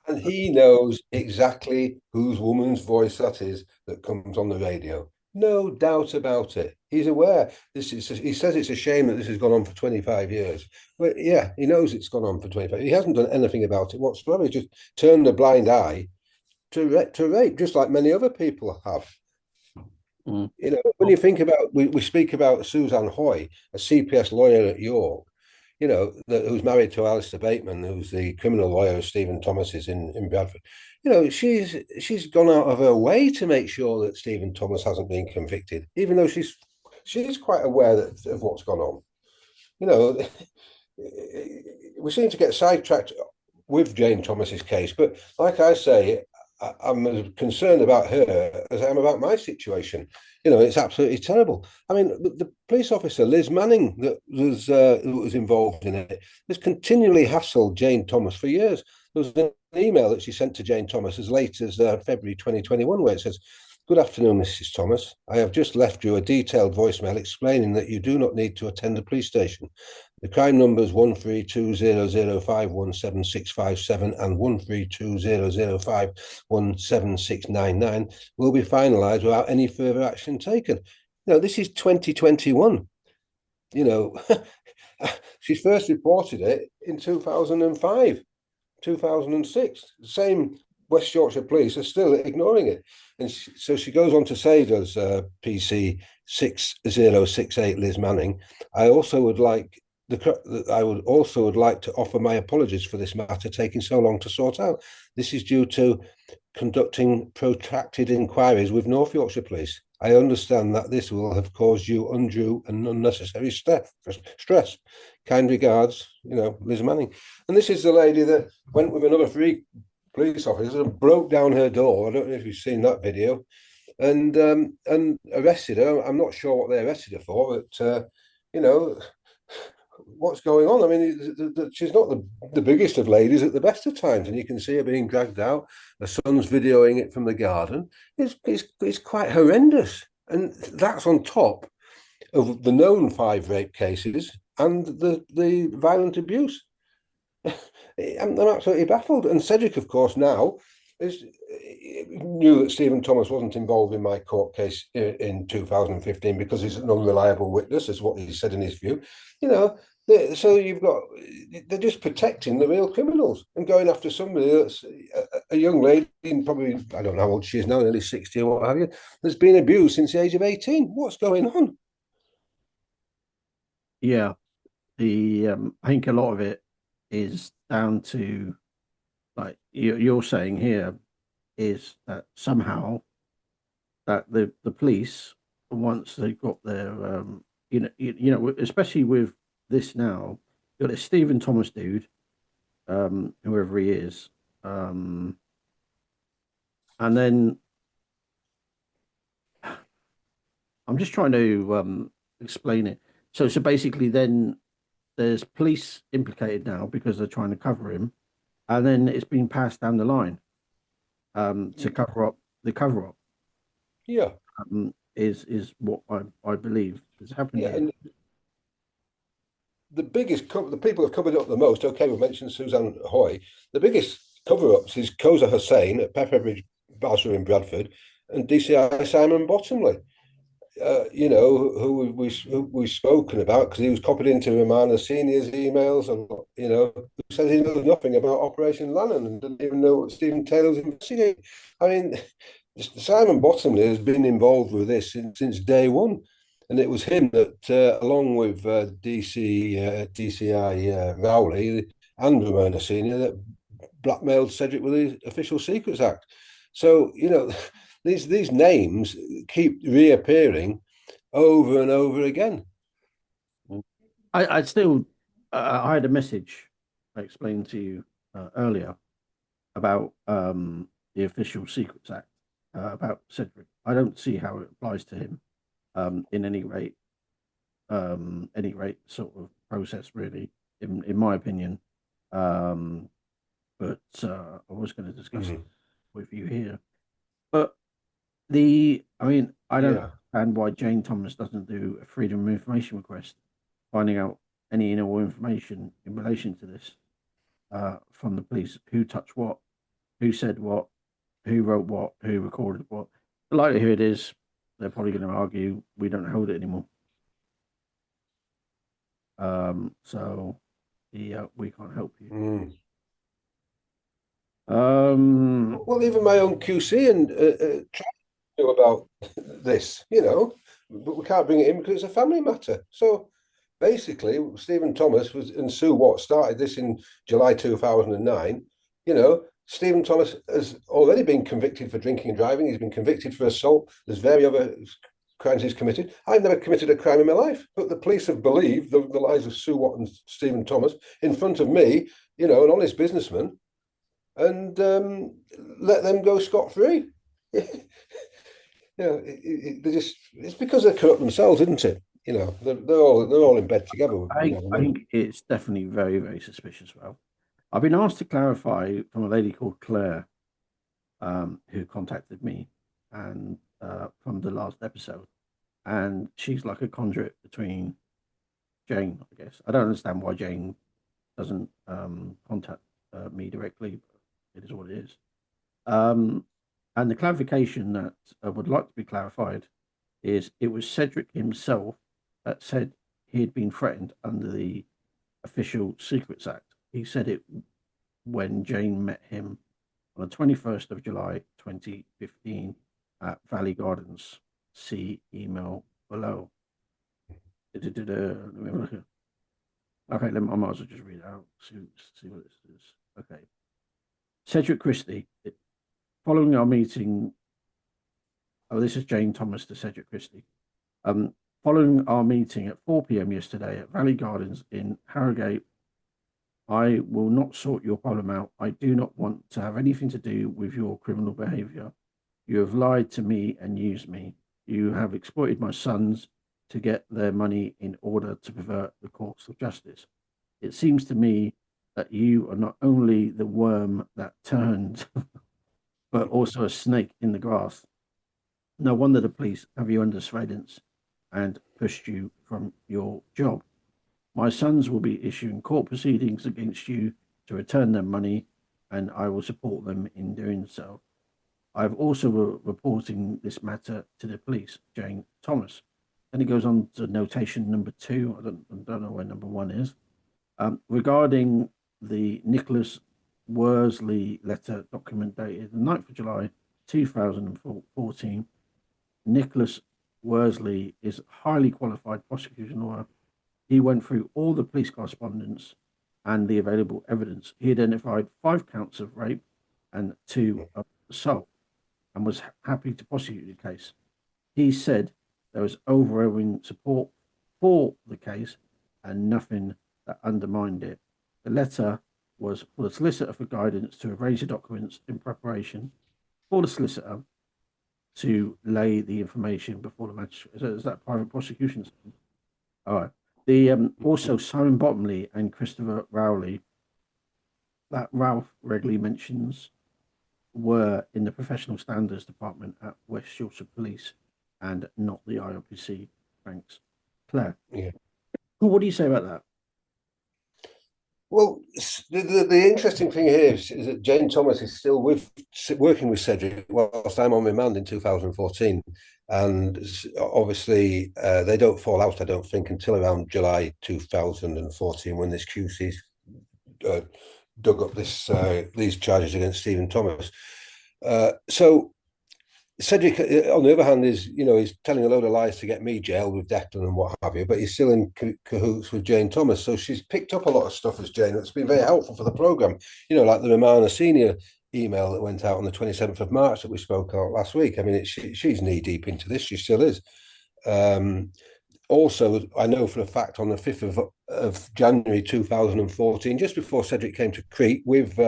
S5: And he knows exactly whose woman's voice that is that comes on the radio. No doubt about it. He's aware. He says it's a shame that this has gone on for 25 years. But yeah, he knows it's gone on for 25 years. He hasn't done anything about it whatsoever. He's just turned a blind eye to rape, just like many other people have. You know, when you think about, we speak about Suzanne Hoy, a CPS lawyer at York, you know, who's married to Alistair Bateman, who's the criminal lawyer of Stephen Thomas's in Bradford. You know, she's gone out of her way to make sure that Stephen Thomas hasn't been convicted, even though she's quite aware of what's gone on. You know, we seem to get sidetracked with Jane Thomas's case, but like I say, I'm as concerned about her as I am about my situation. You know, it's absolutely terrible. I mean, the police officer, Liz Manning, that was involved in it, has continually hassled Jane Thomas for years. There was an email that she sent to Jane Thomas as late as February 2021, where it says, "Good afternoon, Mrs. Thomas. I have just left you a detailed voicemail explaining that you do not need to attend a police station. The crime numbers 13200517657 and 13200517699 will be finalised without any further action taken." You know, this is 2021. You know, she first reported it in 2005, 2006. The same West Yorkshire Police are still ignoring it. And so she goes on to say, does PC 6068 Liz Manning, I would also would like to offer my apologies for this matter taking so long to sort out. This is due to conducting protracted inquiries with North Yorkshire Police. I understand that this will have caused you undue and unnecessary stress. Kind regards, you know, Liz Manning. And this is the lady that went with another 3 police officers and broke down her door. I don't know if you've seen that video, and arrested her. I'm not sure what they arrested her for, but you know, what's going on? I mean, she's not the biggest of ladies at the best of times, and you can see her being dragged out. Her son's videoing it from the garden. It's quite horrendous, and that's on top of the known 5 rape cases and the violent abuse. I'm absolutely baffled. And Cedric, of course, now knew that Stephen Thomas wasn't involved in my court case in 2015 because he's an unreliable witness, is what he said in his view. You know, So they're just protecting the real criminals and going after somebody that's a young lady, probably, I don't know how old she is now, nearly 60 or what have you, that's been abused since the age of 18. What's going on?
S4: Yeah, I think a lot of it is down to, like you're saying here, is that somehow that the police, once they've got their especially with this now, you've got this Stephen Thomas dude, whoever he is, and then I'm just trying to explain it. So basically, then there's police implicated now because they're trying to cover him, and then it's been passed down the line to cover up the cover up.
S5: Yeah,
S4: is what I believe is happening.
S5: Yeah, and the people who've covered it up the most. Okay, we mentioned Suzanne Hoy. The biggest cover-ups is Koza Hussain at Pepperidge Barcer in Bradford, and DCI Simon Bottomley. Who we've spoken about because he was copied into Romana Senior's emails, and who says he knows nothing about Operation Lannon and didn't even know what Stephen Taylor was investigating. I mean, Simon Bottomley has been involved with this since day one, and it was him that, along with DCI Rowley and Romana Senior, that blackmailed Cedric with the Official Secrets Act. So these names keep reappearing over and over again.
S4: I still I had a message I explained to you earlier about the Official Secrets Act about Cedric. I don't see how it applies to him in any rate sort of process, really, in my opinion. But I was going to discuss it with you here. But I don't understand why Jane Thomas doesn't do a Freedom of Information request, finding out any and all information in relation to this from the police. Who touched what? Who said what? Who wrote what? Who recorded what? The likelihood is they're probably going to argue we don't hold it anymore. So we can't help you.
S5: Well, even my own QC and knew about this, but we can't bring it in because it's a family matter. So basically, Stephen Thomas and Sue Watt started this in July 2009. Stephen Thomas has already been convicted for drinking and driving. He's been convicted for assault. There's various other crimes he's committed. I've never committed a crime in my life, but the police have believed the lies of Sue Watt and Stephen Thomas in front of me, an honest businessman, and let them go scot-free. It's because they're corrupt themselves, isn't it? They're all in bed together.
S4: I think it's definitely very, very suspicious. Well, I've been asked to clarify from a lady called Claire, who contacted me, and from the last episode, and she's like a conduit between Jane, I guess. I don't understand why Jane doesn't contact me directly, but it is what it is. And the clarification that I would like to be clarified is it was Cedric himself that said he had been threatened under the Official Secrets Act. He said it when Jane met him on the 21st of July 2015 at Valley Gardens. See email below. Okay, I might as well just read it out, see what this is. Okay. Cedric Christie, following our meeting, this is Jane Thomas to Cedric Christie. Following our meeting at 4 p.m. yesterday at Valley Gardens in Harrogate, I will not sort your problem out. I do not want to have anything to do with your criminal behaviour. You have lied to me and used me. You have exploited my sons to get their money in order to pervert the course of justice. It seems to me that you are not only the worm that turned, but also a snake in the grass. No wonder the police have you under surveillance and pushed you from your job. My sons will be issuing court proceedings against you to return their money, and I will support them in doing so. I've also reporting this matter to the police, Jane Thomas. Then he goes on to notation number 2. I don't know where number 1 is. Regarding the Nicholas Worsley letter document dated the 9th of July 2014, Nicholas Worsley is a highly qualified prosecution lawyer. He went through all the police correspondence and the available evidence. He identified 5 counts of rape and 2 of assault and was happy to prosecute the case. He said there was overwhelming support for the case and nothing that undermined it. The letter was for the solicitor for guidance to arrange the documents in preparation for the solicitor to lay the information before the magistrate. Is that private prosecution? All right. The also Simon Bottomley and Christopher Rowley, that Ralph regularly mentions, were in the professional standards department at West Yorkshire Police and not the IRPC ranks. Claire,
S5: Yeah.
S4: what do you say about that?
S5: Well, the interesting thing here is that Jane Thomas is still working with Cedric whilst I'm on remand in 2014. And obviously, they don't fall out, I don't think, until around July 2014 when this QC dug up these charges against Stephen Thomas. So Cedric, on the other hand, he's telling a load of lies to get me jailed with Declan and what have you, but he's still in cahoots with Jane Thomas. So she's picked up a lot of stuff as Jane. It's been very helpful for the programme. Like the Romana Senior email that went out on the 27th of March that we spoke about last week. I mean, she's knee deep into this. She still is. Also, I know for a fact on the 5th of January 2014, just before Cedric came to Crete with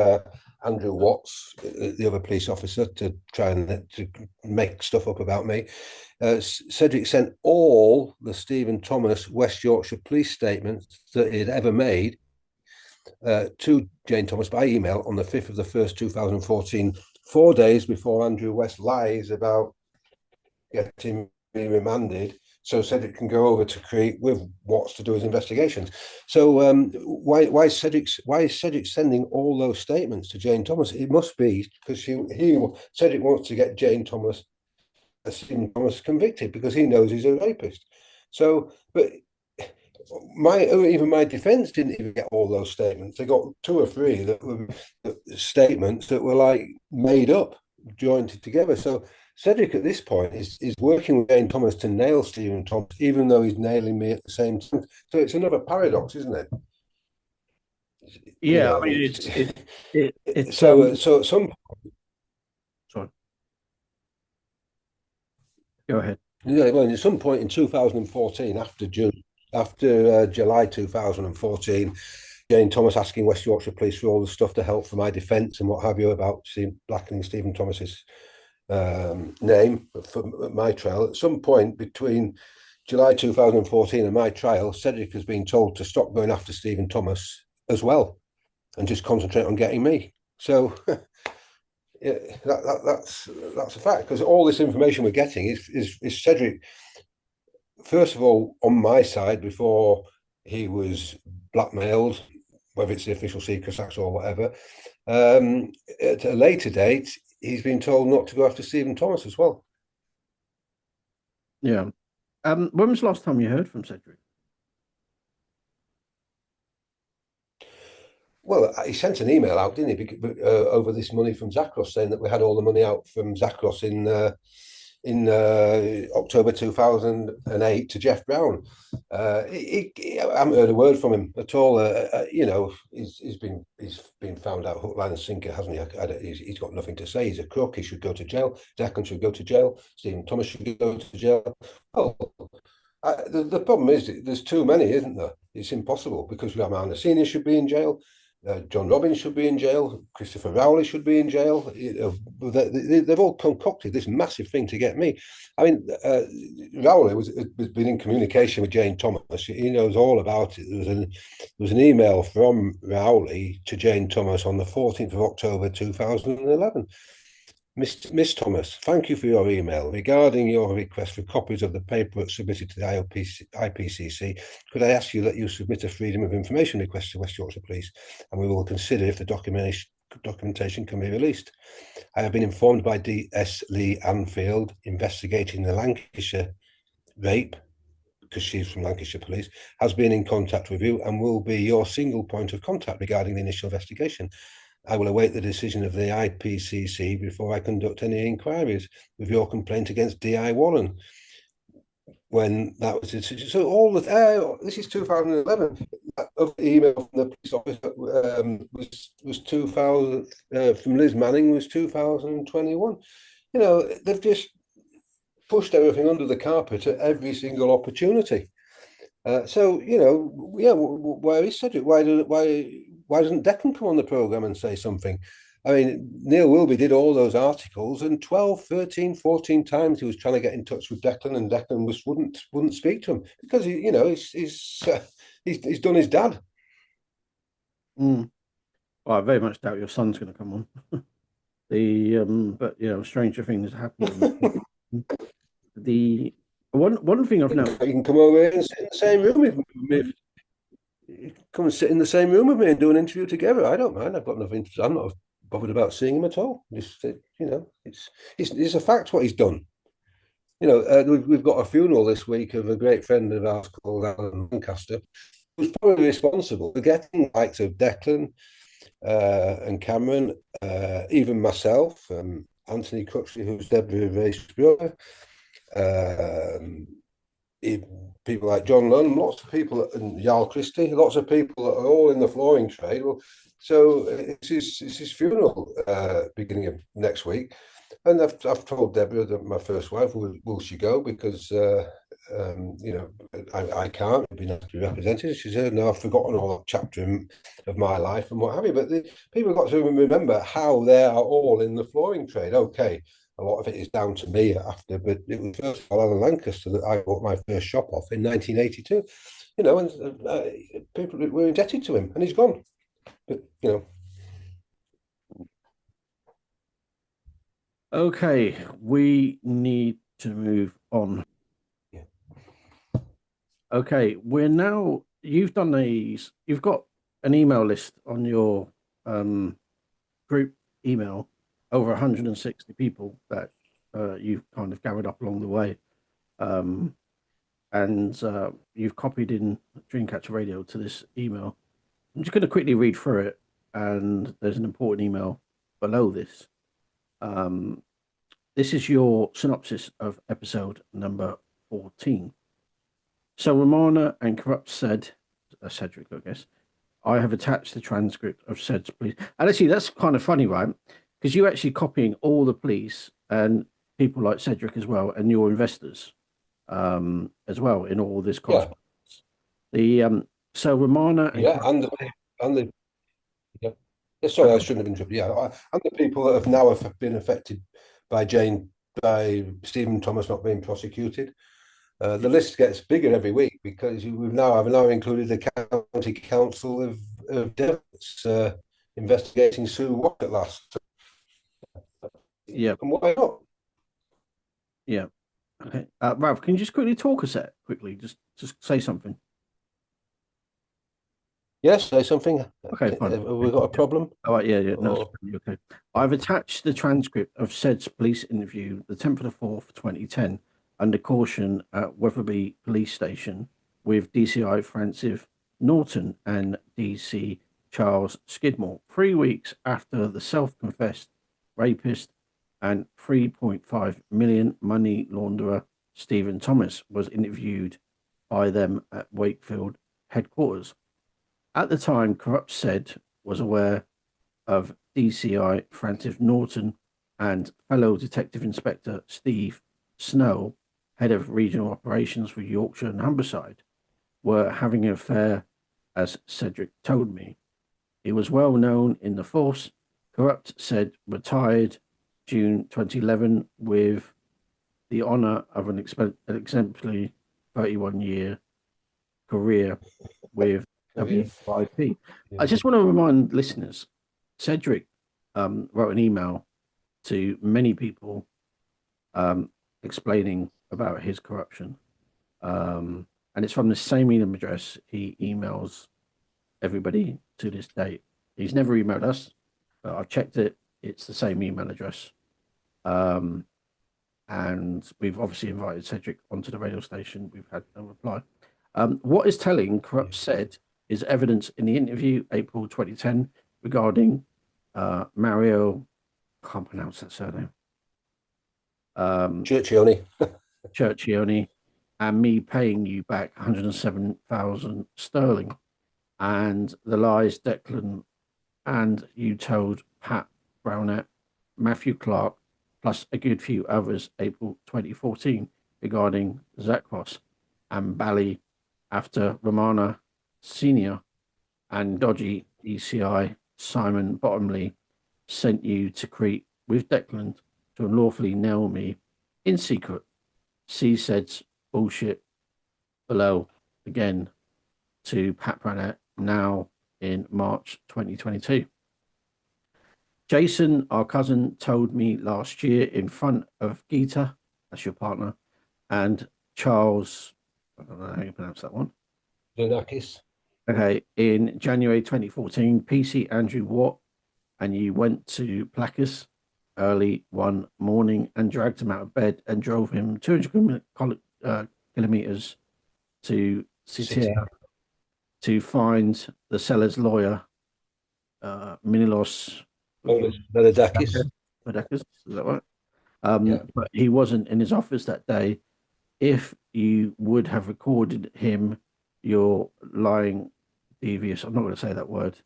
S5: Andrew Watts, the other police officer, to try and to make stuff up about me, Cedric sent all the Stephen Thomas West Yorkshire Police statements that he'd ever made to Jane Thomas by email on the 5th of the 1st, 2014, 4 days before Andrew West lies about getting me remanded, so Cedric can go over to Crete with Watts to do his investigations. So why is Cedric sending all those statements to Jane Thomas? It must be because Cedric wants to get Stephen Thomas convicted because he knows he's a rapist. So, but even my defence didn't even get all those statements. They got 2 or 3 that were statements that were like made up, joined together. So Cedric at this point is working with Jane Thomas to nail Stephen Thomas, even though he's nailing me at the same time. So it's another paradox, isn't it?
S4: Yeah, I mean, it's
S5: so at some point.
S4: Sorry. Go ahead.
S5: Yeah, well, at some point in 2014, after July 2014, Jane Thomas asking West Yorkshire Police for all the stuff to help for my defence and what have you about blackening Stephen Thomas's name for my trial. At some point between July 2014 and my trial, Cedric has been told to stop going after Stephen Thomas as well and just concentrate on getting me. So yeah, that's a fact, because all this information we're getting is Cedric, first of all, on my side before he was blackmailed, whether it's the Official Secrets Act or whatever. At a later date, he's been told not to go after Stephen Thomas as well.
S4: Yeah. When was the last time you heard from Cedric?
S5: Well, he sent an email out, didn't he, over this money from Zakros, saying that we had all the money out from Zakros in October 2008 to Jeff Brown. I haven't heard a word from him at all. He's been found out hook, line and sinker, hasn't he? He's got nothing to say. He's a crook. He should go to jail. Declan should go to jail. Stephen Thomas should go to jail. Oh, the problem is there's too many, isn't there? It's impossible, because Romana Senior should be in jail. John Robbins should be in jail. Christopher Rowley should be in jail. They've all concocted this massive thing to get me. I mean, Rowley has been in communication with Jane Thomas. He knows all about it. There was an email from Rowley to Jane Thomas on the 14th of October 2011. Miss Thomas, thank you for your email. Regarding your request for copies of the paperwork submitted to the IPCC, could I ask you that you submit a Freedom of Information request to West Yorkshire Police, and we will consider if the documentation can be released. I have been informed by DS Lee Anfield investigating the Lancashire rape because she's from Lancashire Police, has been in contact with you and will be your single point of contact regarding the initial investigation. I will await the decision of the IPCC before I conduct any inquiries with your complaint against DI Warren. When that was the decision. So all the this is 2011. Of the email from the police officer was 2000 from Liz Manning was 2021. You know, they've just pushed everything under the carpet at every single opportunity. So you know, yeah, where is Cedric? Why doesn't Declan come on the programme and say something? I mean, Neil Wilby did all those articles, and 12, 13, 14 times he was trying to get in touch with Declan, and Declan wouldn't speak to him because he's done his dad.
S4: Well, I very much doubt your son's going to come on. But you know, stranger things happen. The one thing I've noticed,
S5: you can come over here and sit in the same room with me. Come and sit in the same room with me and do an interview together. I don't mind. I've got nothing. I'm not bothered about seeing him at all. Just, you know, it's a fact what he's done. You know, we've got a funeral this week of a great friend of ours called Alan Lancaster, who's probably responsible for getting the likes of Declan and Cameron, even myself, Anthony Crutchley, who's Deborah Race's brother, people like John Lunn, lots of people, and Jarl Christie, lots of people that are all in the flooring trade. Well, so it's his funeral beginning of next week, and I've told Deborah, that my first wife, will she go, because you know, I can't. It'd be nice to be represented. She said, no, I've forgotten all that chapter of my life and what have you. But people have got to remember how they are all in the flooring trade. Okay, a lot of it is down to me after, but it was first of all Alan Lancaster that I bought my first shop off in 1982. You know, and people were indebted to him, and he's gone. But you know.
S4: okay, we need to move on.
S5: Yeah.
S4: Okay, you've done these. You've got an email list on your group email, over 160 people that you've kind of gathered up along the way. And you've copied in Dreamcatcher Radio to this email. I'm just going to quickly read through it, and there's an important email below this. This is your synopsis of episode number 14. So Romana and Corrupt said, Cedric, I guess, I have attached the transcript of Ced's police. And actually, that's kind of funny, right? Because you're actually copying all the police and people like Cedric as well, and your investors as well in all this correspondence.
S5: Yeah.
S4: So Romana and
S5: the yeah. Sorry, I shouldn't have interrupted. Yeah, and the people that have been affected by Stephen Thomas not being prosecuted. The list gets bigger every week because I've now included the County Council of Devon's investigating Sue Watt at last.
S4: Yeah.
S5: And why not?
S4: Yeah. Okay. Ralph, can you just quickly talk a sec quickly? Just say something.
S5: Yes, say something.
S4: Okay, fine.
S5: Have we got a problem?
S4: All right, yeah. No, okay. I've attached the transcript of Ced's police interview, the 10th of the 4th, 2010, under caution at Wetherby Police Station with DCI Francis Norton and DC Charles Skidmore, 3 weeks after the self-confessed rapist and 3.5 million money launderer Stephen Thomas was interviewed by them at Wakefield headquarters. At the time, Corrupt said was aware of DCI Francis Norton and fellow Detective Inspector Steve Snow, head of regional operations for Yorkshire and Humberside, were having an affair, as Cedric told me. He was well known in the force. Corrupt said retired June 2011 with the honour of an exemplary 31-year career with WIP. I just want to remind listeners, Cedric wrote an email to many people explaining about his corruption. And it's from the same email address he emails everybody to this date. He's never emailed us, but I've checked it. It's the same email address. and we've obviously invited Cedric onto the radio station. We've had no reply. What is telling, Corrupt said, is evidence in the interview April 2010 regarding Mario, can't pronounce that surname,
S5: Churchioni.
S4: Churchioni, and me paying you back 107,000 sterling, and the lies Declan and you told Pat Brownette, Matthew Clark, plus a good few others, April 2014, regarding Zakros and Bally after Romana Senior and dodgy ECI Simon Bottomley sent you to Crete with Declan to unlawfully nail me in secret. See said's bullshit below again to Pat Brownette now in March 2022. Jason, our cousin, told me last year in front of Gita, that's your partner, and Charles, I don't know how you pronounce that one.
S5: Donakis.
S4: Okay, in January 2014, PC Andrew Watt and you went to Placus early one morning and dragged him out of bed and drove him 200 kilometers to Sitia to find the seller's lawyer, Minilos
S5: Varadakis.
S4: Is that right? But he wasn't in his office that day. If you would have recorded him, you're lying devious. I'm not going to say that word.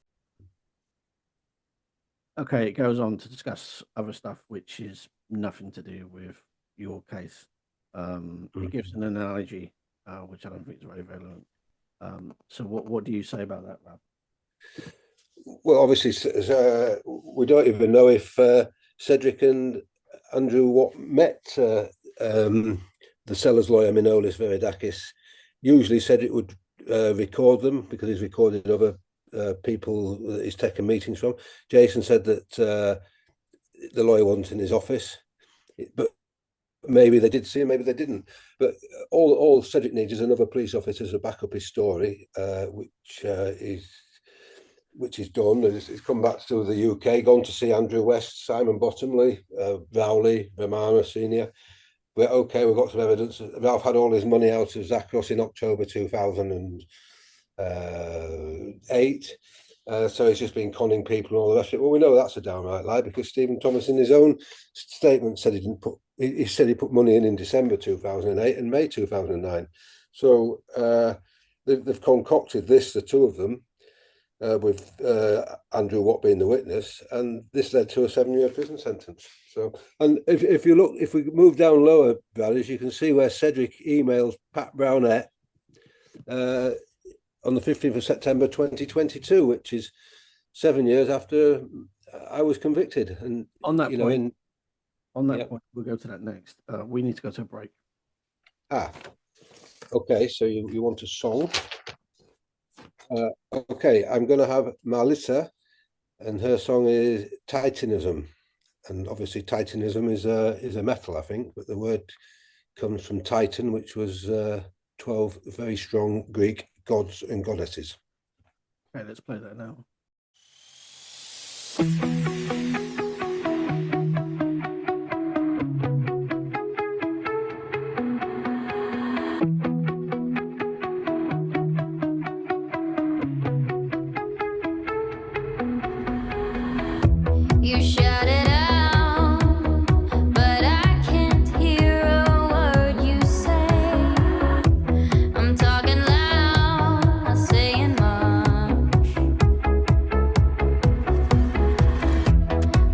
S4: Okay, it goes on to discuss other stuff which is nothing to do with your case. It gives an analogy, which I don't think is very relevant. So what do you say about that, Rob?
S5: Well, obviously, we don't even know if Cedric and Andrew Watt met the seller's lawyer, Minolis Varadakis. Usually Cedric would record them because he's recorded other people that he's taken meetings from. Jason said that the lawyer wasn't in his office, but maybe they did see him, maybe they didn't. But all Cedric needs is another police officer to back up his story, which is done. He's come back to the UK, gone to see Andrew West, Simon Bottomley, Rowley, Romana Senior. We're okay, we've got some evidence. Ralph had all his money out of Zakros in October 2008. So he's just been conning people and all the rest of it. Well, we know that's a downright lie because Stephen Thomas in his own statement said he said he put money in December 2008 and May 2009. So they've concocted this, the two of them, with Andrew Watt being the witness, and this led to a 7-year prison sentence. So, and if you look, if we move down lower, Brad, as you can see where Cedric emails Pat Brownette on the 15th of September 2022, which is 7 years after I was convicted. And
S4: on that point,
S5: point,
S4: we'll go to that next. We need to go to a break.
S5: Okay, so you want a song? Okay, I'm going to have Marlissa, and her song is Titanism. And obviously Titanism is a metal, I think, but the word comes from Titan, which was 12 very strong Greek gods and goddesses.
S4: Okay, let's play that now.
S10: You shout it out, but I can't hear a word you say. I'm talking loud, not saying much.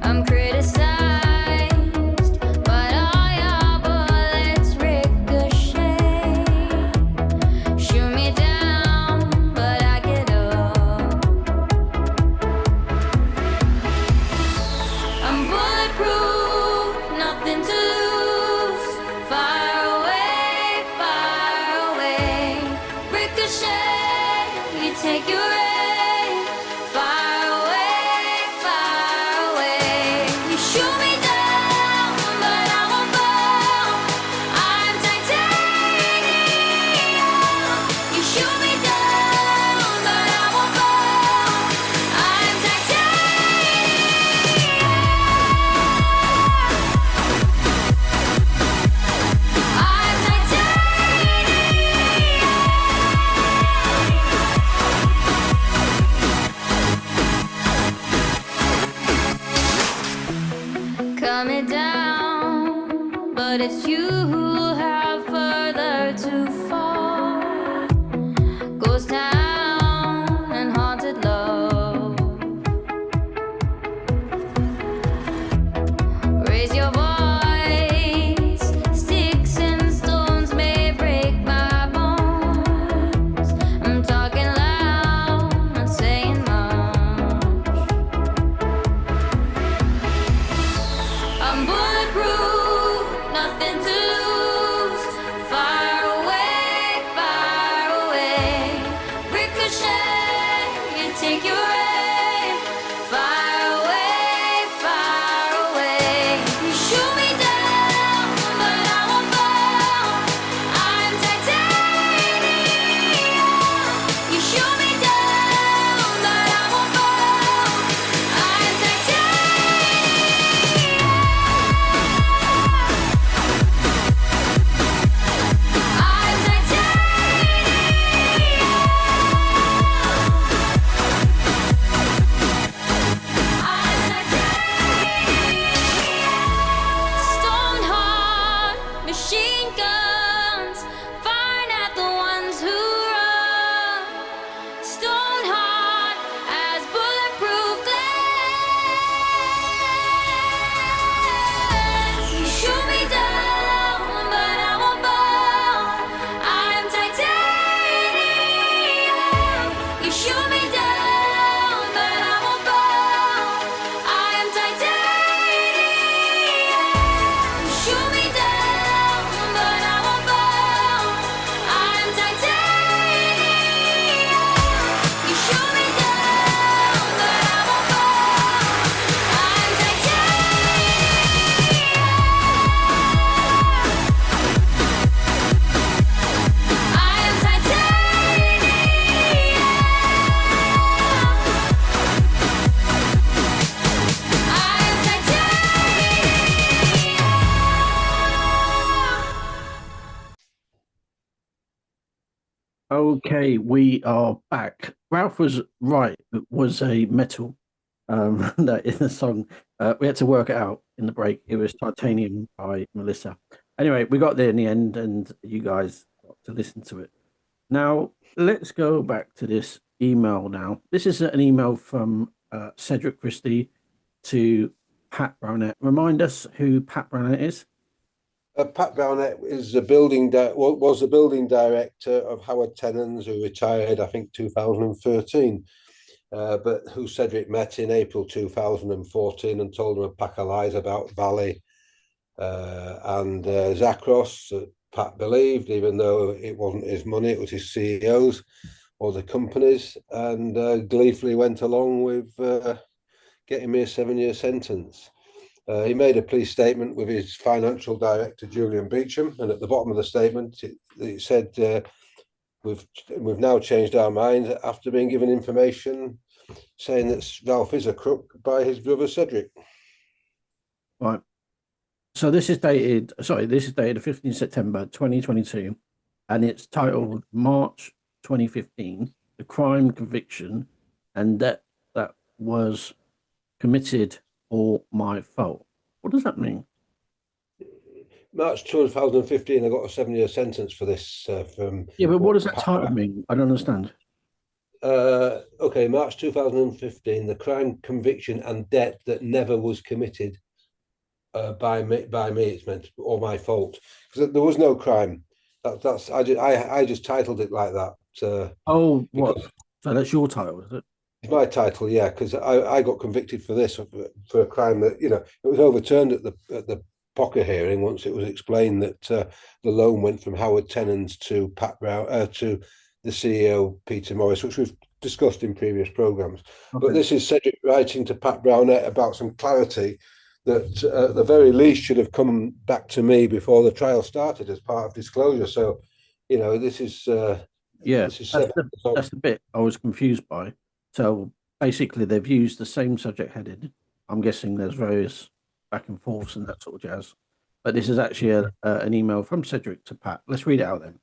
S10: I'm criticized, but all your bullets ricochet. Shoot me down, but I get up. I'm bulletproof, nothing to lose. Far away, ricochet. You take your aim. Far away. You shoot me down, but I won't fall. I'm titanium. You shoot me down, but I won't fall. I'm titanium.
S4: Okay, we are back. Ralph was right. It was a metal that in the song. We had to work it out in the break. It was Titanium by Melissa. Anyway, we got there in the end, and you guys got to listen to it. Now, let's go back to this email now. This is an email from Cedric Christie to Pat Brownette. Remind us who Pat Brownette is.
S5: Pat Brownette is was the building director of Howard Tennant's, who retired, I think, 2013, but who Cedric met in April 2014 and told him a pack of lies about Valley and Zakros. Pat believed, even though it wasn't his money, it was his CEO's or the company's, and gleefully went along with getting me a 7-year sentence. He made a police statement with his financial director, Julian Beecham, and at the bottom of the statement, it said, we've now changed our mind after being given information saying that Ralph is a crook by his brother Cedric.
S4: Right. So this is dated the 15th September 2022, and it's titled March 2015, the crime, conviction, and that was committed or my fault. What does that mean?
S5: March 2015, I got a 7-year sentence for this.
S4: But what does that title mean? I don't understand.
S5: Okay, March 2015, the crime, conviction, and debt that never was committed by me. It's meant, or my fault, because there was no crime. I just titled it like that.
S4: What? So that's your title, is it?
S5: It's my title, yeah, because I got convicted for this, for a crime that, it was overturned at the Pocker hearing once it was explained that the loan went from Howard Tennant's to Pat Brown to the CEO Peter Morris, which we've discussed in previous programmes. Okay. But this is Cedric writing to Pat Brownette about some clarity that at the very least should have come back to me before the trial started as part of disclosure. So, this is
S4: that's the bit I was confused by. So basically, they've used the same subject heading. I'm guessing there's various back and forths and that sort of jazz. But this is actually an email from Cedric to Pat. Let's read it out then.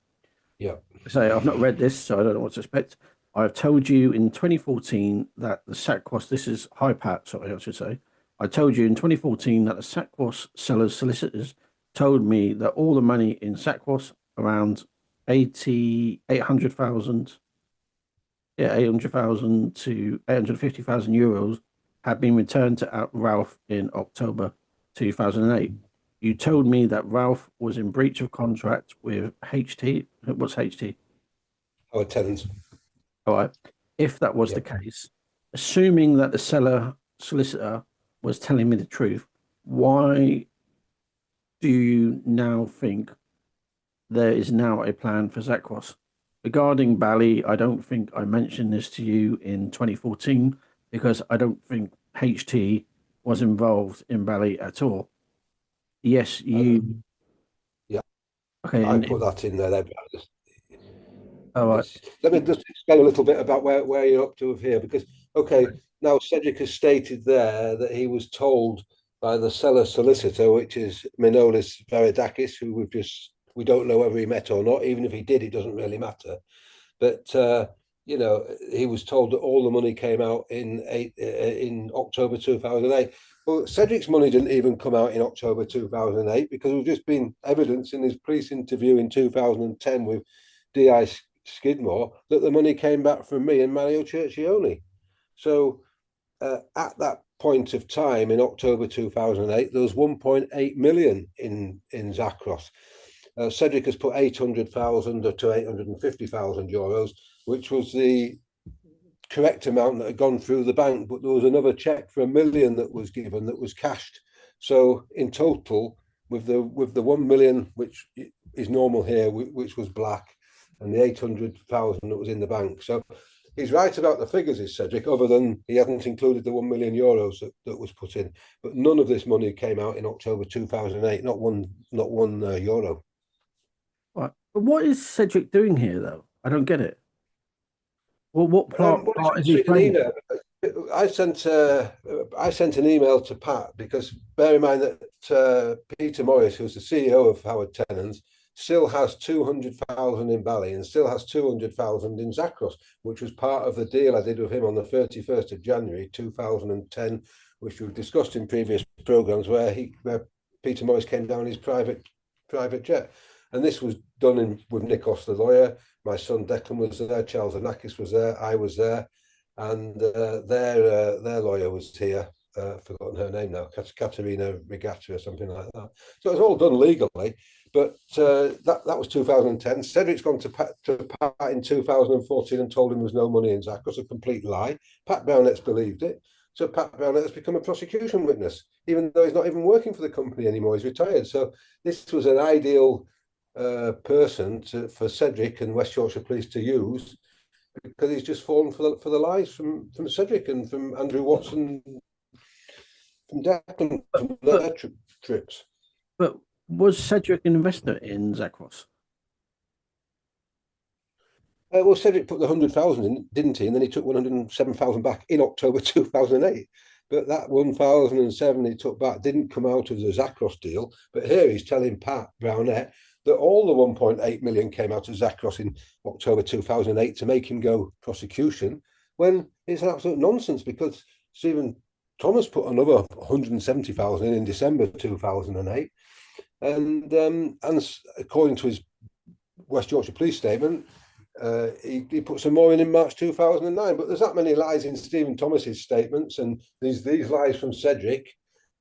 S5: Yeah.
S4: So I've not read this, so I don't know what to expect. I've told you in 2014 that the Sackwas, this is hi Pat, sorry, I should say. I told you in 2014 that the Sackwas sellers solicitors told me that all the money in Sackwas, around 800,000 to 850,000 euros, had been returned to Ralph in October 2008. You told me that Ralph was in breach of contract with HT. What's HT?
S5: Howard Tennant's.
S4: All right. If that was the case, assuming that the seller solicitor was telling me the truth, why do you now think there is now a plan for Zakros? Regarding Bally, I don't think I mentioned this to you in 2014 because I don't think HT was involved in Bally at all. Yes, you.
S5: Yeah.
S4: Okay.
S5: I put that in there.
S4: All right.
S5: Let me just explain a little bit about where you're up to here, because, now Cedric has stated there that he was told by the seller solicitor, which is Manolis Varadakis, who we don't know whether he met or not. Even if he did, it doesn't really matter. But he was told that all the money came out in October 2008. Well, Cedric's money didn't even come out in October 2008 because there's just been evidence in his police interview in 2010 with D.I. Skidmore that the money came back from me and Mario Churchioni. So at that point of time in October 2008, there was 1.8 million in Zakros. Cedric has put 800,000 to 850,000 euros, which was the correct amount that had gone through the bank, but there was another check for 1 million that was given that was cashed. So in total, with the 1 million, which is normal here, which was black, and the 800,000 that was in the bank. So he's right about the figures, is Cedric, other than he hasn't included the 1 million euros that was put in. But none of this money came out in October 2008, not one euro.
S4: Right. But what is Cedric doing here, though? I don't get it. Well, what part is he playing?
S5: I sent an email to Pat because bear in mind that Peter Morris, who's the CEO of Howard Tennant's, still has 200,000 in Bali and still has 200,000 in Zakros, which was part of the deal I did with him on the 31st of January 2010, which we've discussed in previous programmes, where Peter Morris came down in his private jet. And this was done with Nikos, the lawyer. My son Declan was there, Charles Anakis was there, I was there, and their lawyer was here. Forgotten her name now, Katerina Regatta or something like that. So it was all done legally, but that was 2010. Cedric's gone to Pat in 2014 and told him there was no money in Zakros, a complete lie. Pat Brownette's believed it. So Pat Brownette has become a prosecution witness, even though he's not even working for the company anymore. He's retired. So this was an ideal person for Cedric and West Yorkshire Police to use, because he's just fallen for the lies from Cedric and from Andrew Watson, from Declan, from their trips.
S4: But was Cedric an investor in Zakros?
S5: Well, Cedric put the 100,000 in, didn't he? And then he took 107,000 back in October 2008. But that 1,007 he took back didn't come out of the Zakros deal. But here he's telling Pat Brownette that all the 1.8 million came out of Zakros in October 2008 to make him go prosecution, when it's an absolute nonsense, because Stephen Thomas put another 170,000 in December 2008. And according to his West Yorkshire Police statement, he put some more in March 2009. But there's that many lies in Stephen Thomas's statements, and these lies from Cedric.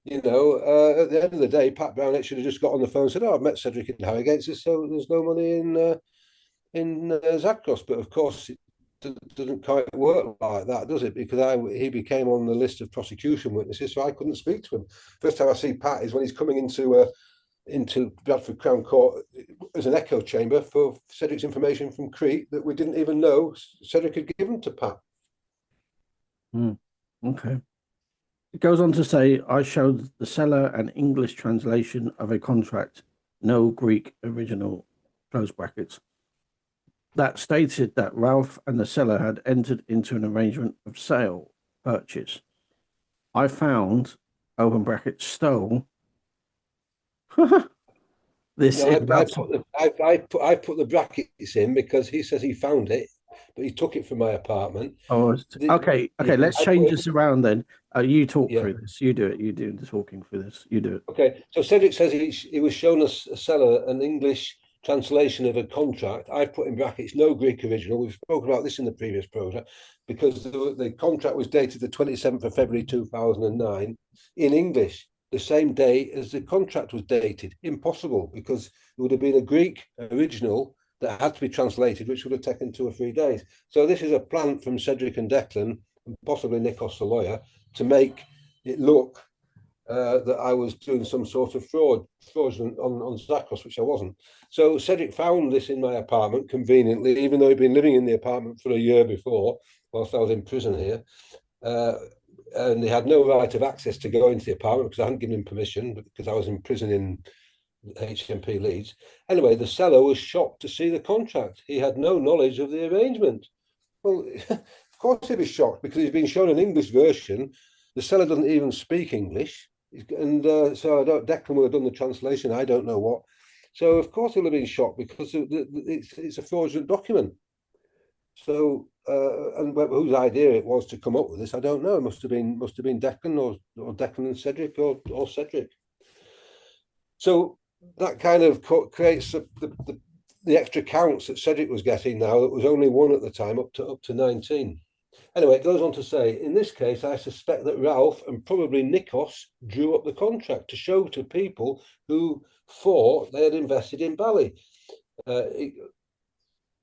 S5: You know, at the end of the day, Pat Brownette should have just got on the phone and said, "Oh, I've met Cedric in Harrogate, so there's no money in Zakros." But of course, it doesn't quite work like that, does it? Because he became on the list of prosecution witnesses, so I couldn't speak to him. First time I see Pat is when he's coming into Bradford Crown Court as an echo chamber for Cedric's information from Crete that we didn't even know Cedric had given to Pat.
S4: Okay. It goes on to say, I showed the seller an English translation of a contract, no Greek original, close brackets, that stated that Ralph and the seller had entered into an arrangement of sale, purchase. I found, open brackets, stole, this.
S5: No, I put the brackets in because he says he found it, but he took it from my apartment.
S4: Oh, okay. Let's change this around then. You talk through this. You do it. You do the talking through this. You do it.
S5: Okay. So Cedric says he was shown a seller an English translation of a contract. I've put in brackets no Greek original. We've spoken about this in the previous program, because the contract was dated the 27th of February 2009 in English, the same day as the contract was dated. Impossible, because it would have been a Greek original that had to be translated, which would have taken 2 or 3 days. So this is a plan from Cedric and Declan, and possibly Nikos, the lawyer, to make it look that I was doing some sort of fraudulent on Zakros, which I wasn't. So Cedric found this in my apartment conveniently, even though he'd been living in the apartment for a year before, whilst I was in prison here. And he had no right of access to go into the apartment because I hadn't given him permission, because I was in prison in HMP Leeds. Anyway, the seller was shocked to see the contract. He had no knowledge of the arrangement. Well, of course he'd be shocked, because he's been shown an English version. The seller doesn't even speak English. And so Declan will have done the translation. I don't know what. So of course he'll have been shocked, because it's a fraudulent document. So and whose idea it was to come up with this, I don't know. It must have been Declan or Declan and Cedric or Cedric. So that kind of creates the extra counts that Cedric was getting now. That was only 1 at the time, up to 19. Anyway, it goes on to say, in this case, I suspect that Ralph and probably Nikos drew up the contract to show to people who thought they had invested in Bali.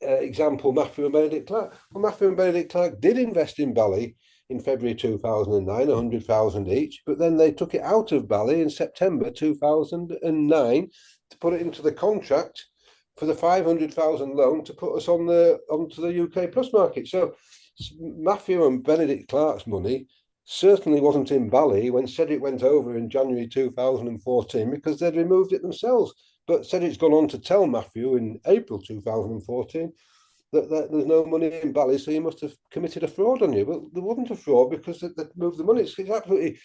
S5: Example, Matthew and Benedict Clark. Well, Matthew and Benedict Clark did invest in Bali in February 2009, 100,000 each, but then they took it out of Bali in September 2009 to put it into the contract for the 500,000 loan to put us onto the UK plus market. So Matthew and Benedict Clark's money certainly wasn't in Bali when Cedric went over in January 2014, because they'd removed it themselves. But Cedric's gone on to tell Matthew in April 2014 that there's no money in Bali, so you must have committed a fraud on you. But there wasn't a fraud, because they moved the money. It's absolutely...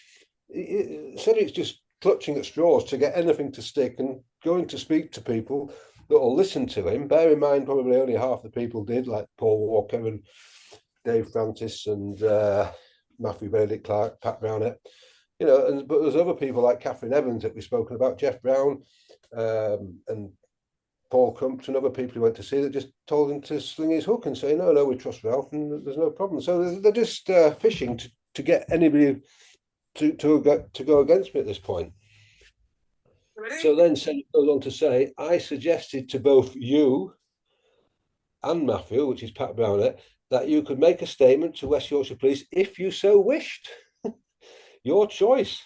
S5: Cedric's just clutching at straws to get anything to stick and going to speak to people that will listen to him. Bear in mind, probably only half the people did, like Paul Walker and Dave Francis and Matthew Benedict Clark, Pat Brownette. You know, but there's other people like Catherine Evans that we've spoken about, Jeff Brown, and Paul Crumps and other people who went to see that just told him to sling his hook and say, no, we trust Ralph and there's no problem. So they're just fishing to get anybody to go against me at this point. So then Sedgwick goes on to say, I suggested to both you and Matthew, which is Pat Brownette, that you could make a statement to West Yorkshire Police if you so wished. Your choice.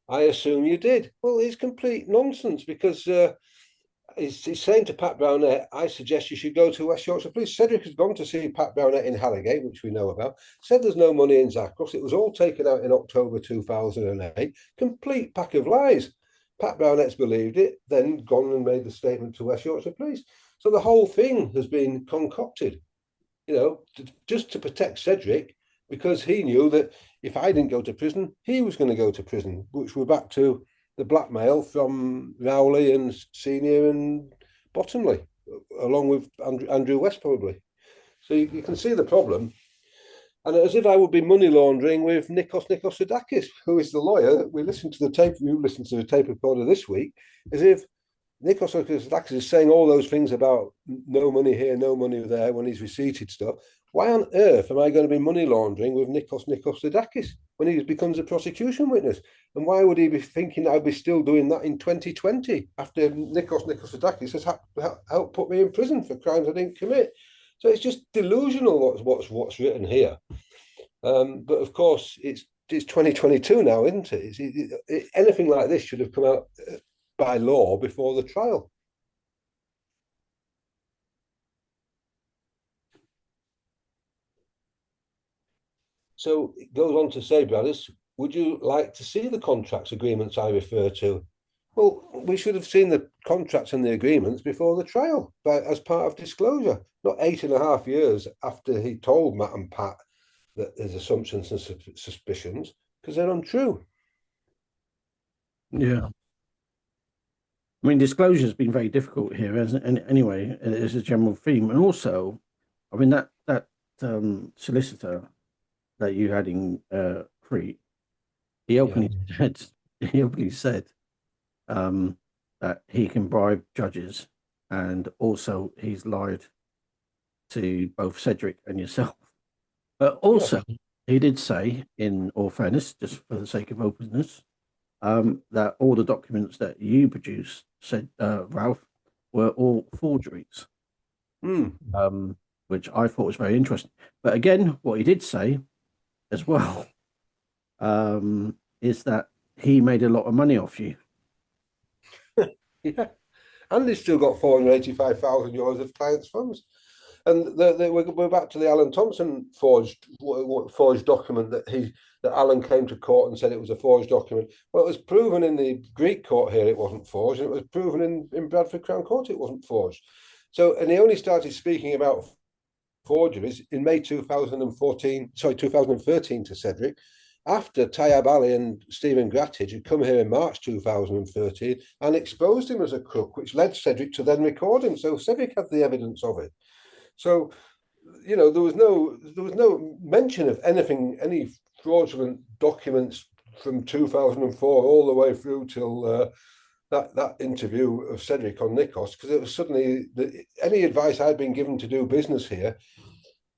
S5: I assume you did. Well, it's complete nonsense because he's saying to Pat Brownette, I suggest you should go to West Yorkshire Police. Cedric has gone to see Pat Brownette in Harrogate, which we know about, said there's no money in Zachros. It was all taken out in October 2008. Complete pack of lies. Pat Brownette's believed it, then gone and made the statement to West Yorkshire Police. So the whole thing has been concocted, you know, just to protect Cedric, because he knew that if I didn't go to prison, he was going to go to prison, which we're back to the blackmail from Rowley and Senior and Bottomley, along with Andrew West probably. So you can see the problem. And as if I would be money laundering with Nikos Sadakis, who is the lawyer. We listened to the tape recorder this week, as if Nikos Sadakis is saying all those things about no money here, no money there when he's receipted stuff. Why on earth am I going to be money laundering with Nikos Sadakis when he becomes a prosecution witness? And why would he be thinking I'd be still doing that in 2020 after Nikos Sadakis has helped put me in prison for crimes I didn't commit? So it's just delusional what's written here. But of course, it's 2022 now, isn't it? Anything like this should have come out by law before the trial. So it goes on to say, brothers, would you like to see the contracts agreements I refer to? Well, we should have seen the contracts and the agreements before the trial, as part of disclosure, not 8.5 years after he told Matt and Pat that there's assumptions and suspicions, because they're untrue.
S4: Yeah. I mean, disclosure has been very difficult here, hasn't it? And anyway, it is a general theme. And also, I mean, that solicitor that you had in Crete, he openly said that he can bribe judges, and also he's lied to both Cedric and yourself. But also, he did say, in all fairness, just for the sake of openness, that all the documents that you produced, said Ralph, were all forgeries, which I thought was very interesting. But again, what he did say as well is that he made a lot of money off you.
S5: Yeah, and he's still got €485,000 of clients' funds. And we're back to the Alan Thompson forged document that Alan came to court and said it was a forged document. Well, it was proven in the Greek court here it wasn't forged, and it was proven in Bradford Crown Court it wasn't forged. So, and he only started speaking about forgeries in May 2013 to Cedric, after Tayyab Ali and Stephen Grattage had come here in March 2013 and exposed him as a crook, which led Cedric to then record him. So Cedric had the evidence of it. So, you know, there was no mention of any fraudulent documents from 2004 all the way through till that interview of Cedric on Nikos, because it was suddenly any advice I'd been given to do business here,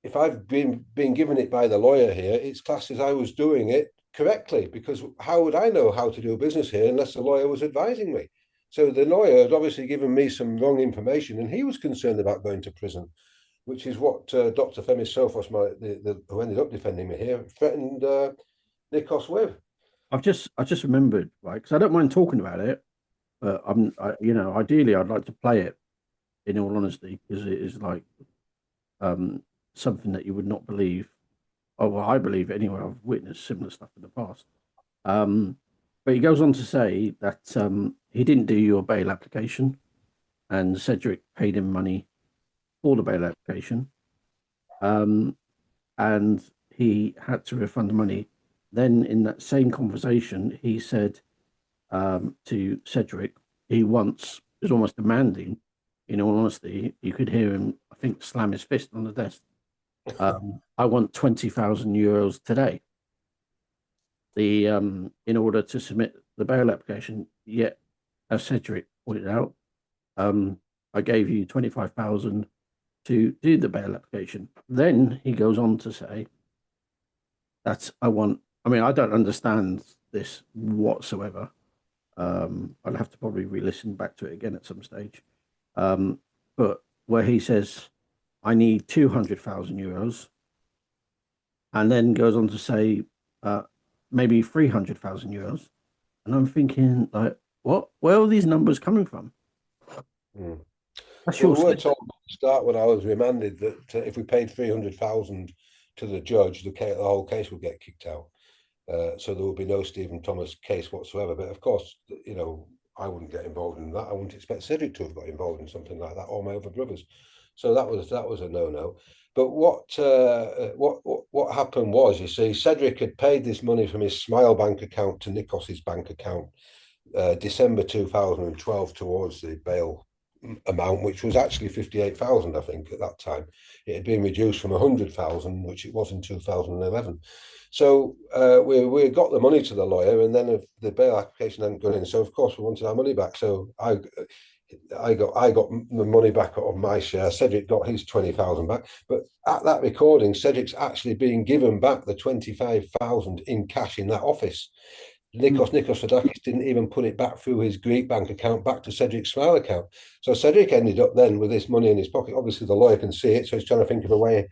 S5: if I've been given it by the lawyer here, it's classed as I was doing it correctly, because how would I know how to do business here unless the lawyer was advising me? So the lawyer had obviously given me some wrong information, and he was concerned about going to prison, which is what Dr. Femis Sophos, who ended up defending me here, threatened Nikos with.
S4: I just remembered, right? Because I don't mind talking about it, but ideally I'd like to play it. In all honesty, because it is like something that you would not believe. Oh, well, I believe anyway. I've witnessed similar stuff in the past. But he goes on to say that he didn't do your bail application, and Cedric paid him money for the bail application, and he had to refund the money. Then in that same conversation, he said to Cedric, he once was almost demanding in all honesty, you could hear him, I think, slam his fist on the desk. I want €20,000 today. In order to submit the bail application. Yet, as Cedric pointed out, I gave you 25,000 to do the bail application. Then he goes on to say, I don't understand this whatsoever. I'll have to probably re-listen back to it again at some stage. But where he says, I need €200,000, and then goes on to say, maybe €300,000. And I'm thinking, like, what? Where are these numbers coming from?
S5: That's we were told at the start when I was remanded that if we paid 300,000 to the judge, the whole case would get kicked out. So there would be no Stephen Thomas case whatsoever. But of course, I wouldn't get involved in that. I wouldn't expect Cedric to have got involved in something like that, or my other brothers. So that was a no-no. But what happened was, you see, Cedric had paid this money from his Smile bank account to Nikos's bank account December 2012 towards the bail amount, which was actually 58,000, I think, at that time. It had been reduced from 100,000, which it was in 2011. So we got the money to the lawyer, and then the bail application hadn't gone in. So of course we wanted our money back. So I got the money back of my share. Cedric got his 20,000 back. But at that recording, Cedric's actually being given back the 25,000 in cash in that office. Nikos Fadakis didn't even put it back through his Greek bank account back to Cedric's Smile account. So Cedric ended up then with this money in his pocket. Obviously, the lawyer can see it, so he's trying to think of a way.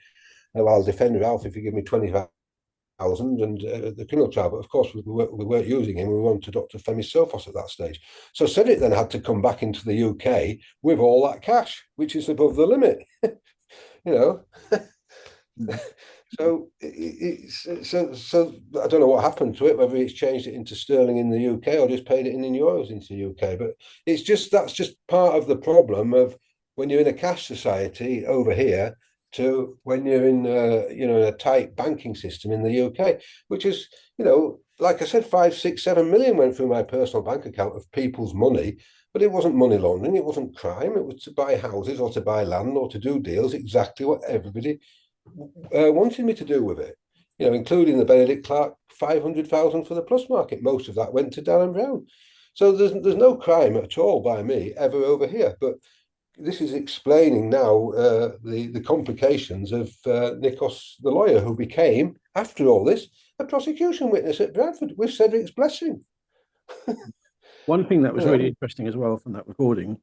S5: Well, I'll defend Ralph if you give me 25,000 and the criminal trial. But of course, we weren't using him. We were on to Dr. Femis Sophos at that stage. So Cedric then had to come back into the UK with all that cash, which is above the limit. So so I don't know what happened to it, whether it's changed it into sterling in the UK or just paid it in euros into the UK. But that's just part of the problem of when you're in a cash society over here to when you're in a tight banking system in the UK, which is, like I said, 5, 6, 7 million went through my personal bank account of people's money. But it wasn't money laundering, it wasn't crime. It was to buy houses or to buy land or to do deals, exactly what everybody wanted me to do with it, including the Benedict Clark 500,000 for the plus market. Most of that went to Darren Brown. So there's no crime at all by me ever over here. But this is explaining now the complications of Nikos, the lawyer, who became, after all this, a prosecution witness at Bradford with Cedric's blessing.
S4: One thing that was really interesting as well from that recording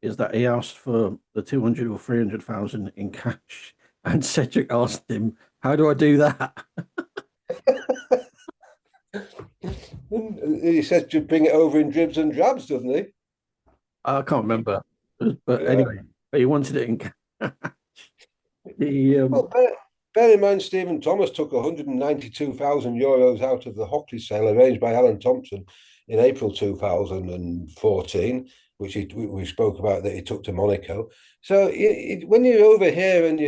S4: is that he asked for the 200 or 300,000 in cash. And Cedric asked him, how do I do that?
S5: He says to bring it over in dribs and drabs, doesn't he?
S4: I can't remember. But anyway, he wanted it in cash.
S5: Well, bear in mind, Stephen Thomas took €192,000 out of the Hockley sale arranged by Alan Thompson in April 2014, which we spoke about that he took to Monaco. So when you're over here and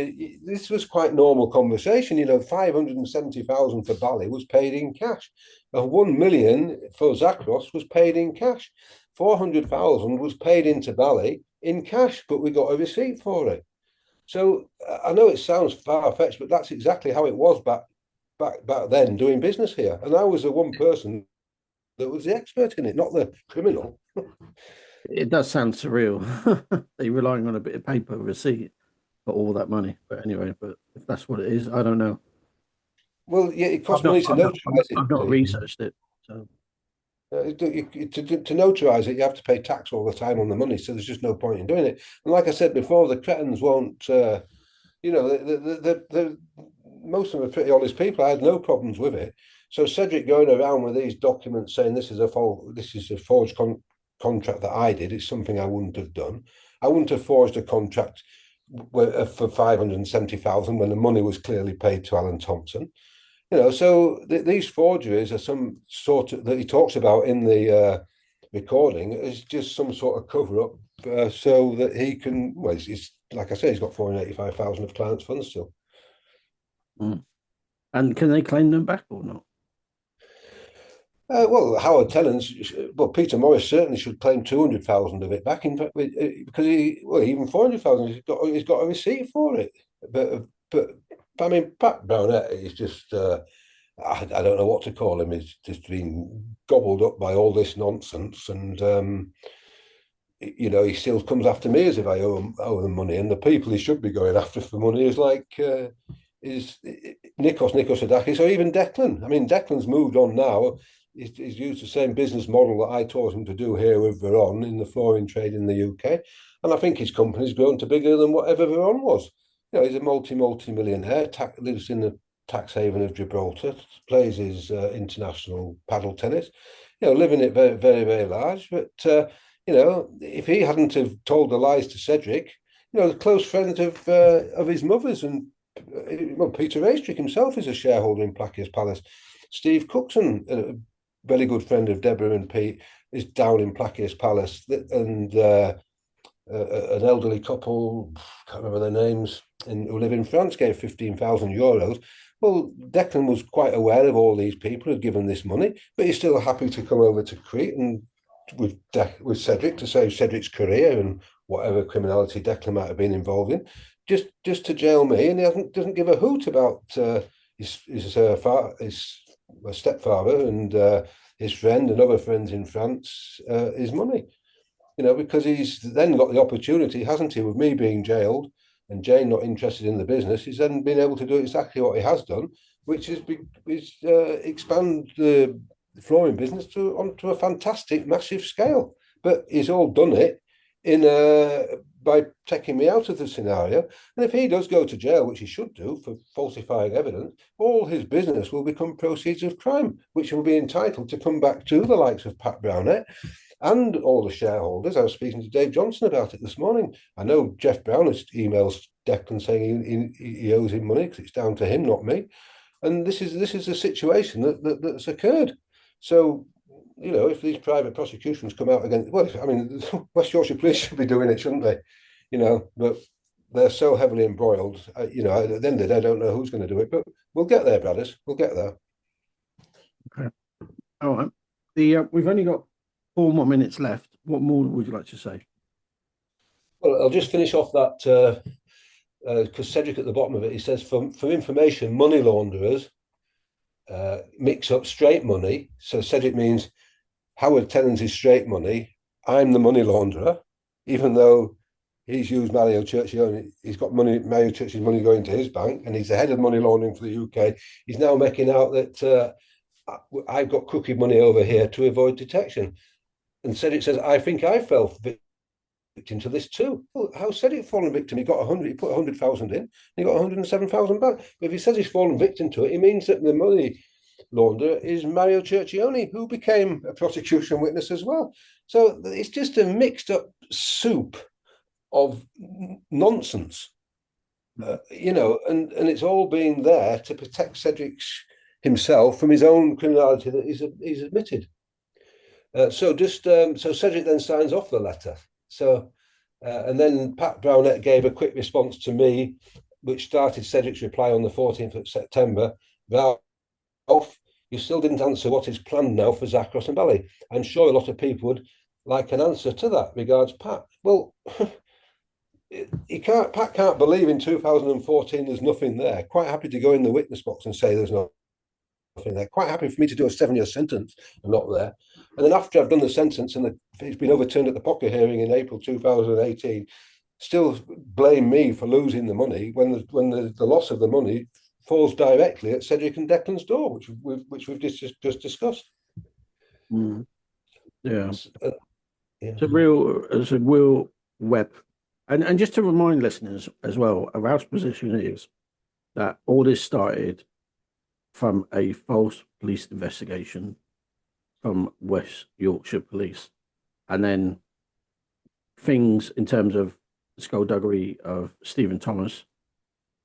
S5: this was quite normal conversation, 570,000 for Bali was paid in cash. 1 million for Zakros was paid in cash. 400,000 was paid into Bali in cash, but we got a receipt for it. So I know it sounds far-fetched, but that's exactly how it was back then doing business here. And I was the one person that was the expert in it, not the criminal.
S4: It does sound surreal. They're relying on a bit of paper receipt for all that money. But anyway, if that's what it is, I don't know.
S5: Well, yeah, it costs money to notarize it.
S4: I've not researched it. So
S5: to notarize it, you have to pay tax all the time on the money. So there's just no point in doing it. And like I said before, the cretins won't. Most of them are pretty honest people. I had no problems with it. So Cedric going around with these documents saying this is a forged contract that I did, it's something I wouldn't have done. I wouldn't have forged a contract for 570,000 when the money was clearly paid to Alan Thompson. So these forgeries are some sort of, that he talks about in the recording, is just some sort of cover up so that he can. Well, he's like I said, he's got 485,000 of clients' funds still.
S4: And can they claim them back or not?
S5: Well, Howard Tennant's, well, Peter Morris certainly should claim 200,000 of it back. In fact, because even 400,000, he's got a receipt for it. But I mean, Pat Brownette is just, I don't know what to call him. He's just been gobbled up by all this nonsense, and he still comes after me as if I owe them money, and the people he should be going after for money is like is Nikos Nichosadakis, or even Declan. I mean, Declan's moved on now. He's used the same business model that I taught him to do here with Veron in the flooring trade in the UK, and I think his company's grown to bigger than whatever Veron was. He's a multi-millionaire, lives in the tax haven of Gibraltar, plays his international paddle tennis, living it very, very, very large. But if he hadn't have told the lies to Cedric, the close friend of his mother's, and Peter Raystrick himself is a shareholder in Placius Palace. Steve Cookson, a very good friend of Deborah and Pete, is down in Placius Palace, and an elderly couple, can't remember their names, who live in France, gave 15,000 euros. Well, Declan was quite aware of all these people who had given this money, but he's still happy to come over to Crete and with Cedric to save Cedric's career and whatever criminality Declan might have been involved in, just to jail me, and he doesn't give a hoot about his stepfather and his friend and other friends in France, his money, because he's then got the opportunity, hasn't he, with me being jailed and Jane not interested in the business, he's then been able to do exactly what he has done, which is expand the flooring business onto a fantastic, massive scale. But he's all done it by taking me out of the scenario. And if he does go to jail, which he should do for falsifying evidence, all his business will become proceeds of crime, which will be entitled to come back to the likes of Pat Brownette and all the shareholders. I was speaking to Dave Johnson about it this morning. I know Jeff Brown has emailed Declan saying he owes him money because it's down to him, not me. And this is a situation that's occurred. So, if these private prosecutions come out against, well, I mean, West Yorkshire Police should be doing it, shouldn't they? But they're so heavily embroiled. At the end of the day, I don't know who's going to do it, but we'll get there, brothers. We'll get there.
S4: Okay. All right. We've only got 4 more minutes left. What more would you like to say?
S5: Well, I'll just finish off that because Cedric at the bottom of it, he says, for information, money launderers mix up straight money. So Cedric means Howard Tennant is straight money. I'm the money launderer, even though he's used Mario Churchione. He's got Mario Church's money going to his bank, and he's the head of money laundering for the UK. He's now making out that I've got crooked money over here to avoid detection. And Cedric says, I think I fell victim to this too. Well, how Cedric fallen victim? He put 100,000 in, and he got 107,000 back. But if he says he's fallen victim to it, it means that the money launderer is Mario Churchione, who became a prosecution witness as well. So it's just a mixed up soup of nonsense, and it's all being there to protect Cedric himself from his own criminality that he's admitted. So Cedric then signs off the letter. So, and then Pat Brownette gave a quick response to me, which started Cedric's reply on the 14th of September. Ralph, you still didn't answer what is planned now for Zakros and Bally. I'm sure a lot of people would like an answer to that. Regards, Pat. Well, Pat can't believe in 2014 there's nothing there. Quite happy to go in the witness box and say there's nothing there. Quite happy for me to do a 7-year sentence and not there. And then after I've done the sentence and it's been overturned at the Pocker hearing in April 2018, still blame me for losing the money when the loss of the money falls directly at Cedric and Declan's door, which we've just discussed.
S4: Mm. Yeah. It's a real web. And just to remind listeners as well, Ralph's position is that all this started from a false police investigation from West Yorkshire Police. And then things in terms of the skullduggery of Stephen Thomas,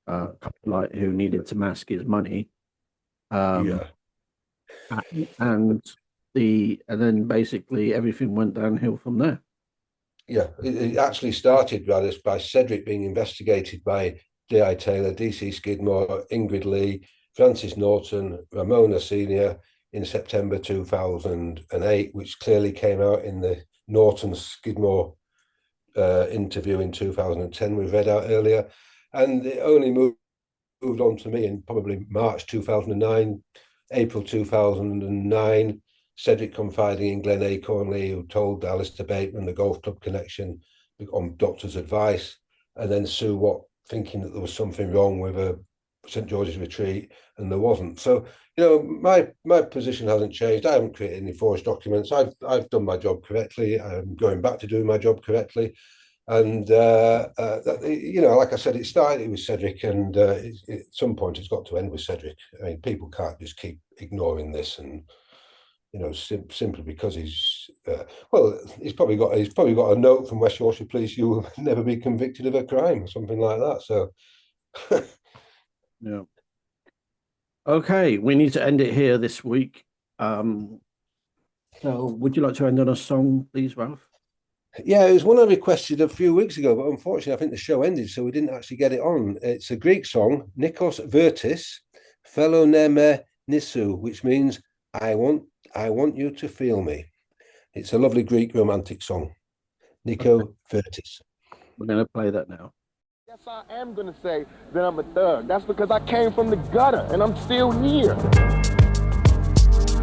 S4: who needed to mask his money. And then basically everything went downhill from there.
S5: Yeah, it actually started rather by Cedric being investigated by D.I. Taylor, D.C. Skidmore, Ingrid Lee, Francis Norton, Ramona Senior, in September 2008, which clearly came out in the Norton Skidmore interview in 2010 we read out earlier. And it only moved on to me in probably March 2009, April 2009, Cedric confiding in Glenn Acornley, who told Alistair Bateman, the golf club connection, on doctor's advice, and then Sue Watt thinking that there was something wrong with a St George's retreat, and there wasn't. So, you know, my position hasn't changed. I haven't created any forged documents. I've done my job correctly. I'm going back to doing my job correctly. And, you know, like I said, it started with Cedric, and at some point it's got to end with Cedric. I mean, people can't just keep ignoring this, and, you know, simply because he's probably got a note from West Yorkshire Police: you will never be convicted of a crime, or something like that. So,
S4: yeah. Okay, we need to end it here this week. So, would you like to end on a song, please, Ralph?
S5: Yeah, it was one I requested a few weeks ago, but unfortunately, I think the show ended, so we didn't actually get it on. It's a Greek song, Nikos Vertis, Pheloneme Nisu, which means I want you to feel me. It's a lovely Greek romantic song. Nico Vertis.
S4: We're going to play that now.
S11: Yes, I am going to say that I'm a thug. That's because I came from the gutter and I'm still here.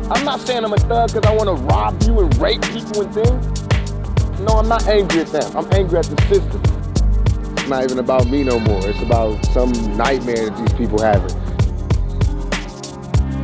S11: I'm not saying I'm a thug because I want to rob you and rape people and things. No, I'm not angry at them. I'm angry at the system. It's not even about me no more. It's about some nightmare that these people having.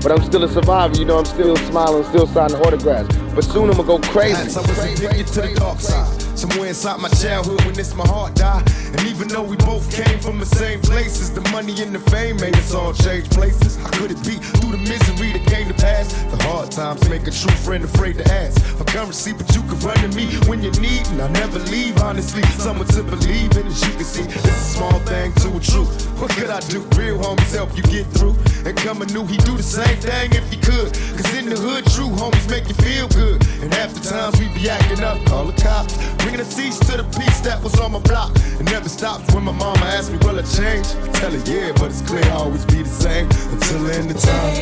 S11: But I'm still a survivor, you know, I'm still smiling, still signing autographs. But soon I'm gonna go crazy.
S6: I was addicted to the dark side. Somewhere inside my childhood when this my heart died. And even though we both came from the same places, the money and the fame made us all change places. How could it be through the misery that came to pass? The hard times make a true friend afraid to ask for currency, but you can run to me when you need, and I never leave, honestly. Someone to believe in, as you can see, it's a small thing to a truth. What could I do? Real homies help you get through. And coming new, he do the same thing if he could. Cause in the hood, true homies make you feel good. And half the times we be acting up, call the cops, bringing a cease to the peace that was on my block. It never stops when my mama asks me, will I change? I tell her, yeah, but it's clear I'll always be the same until the end of time.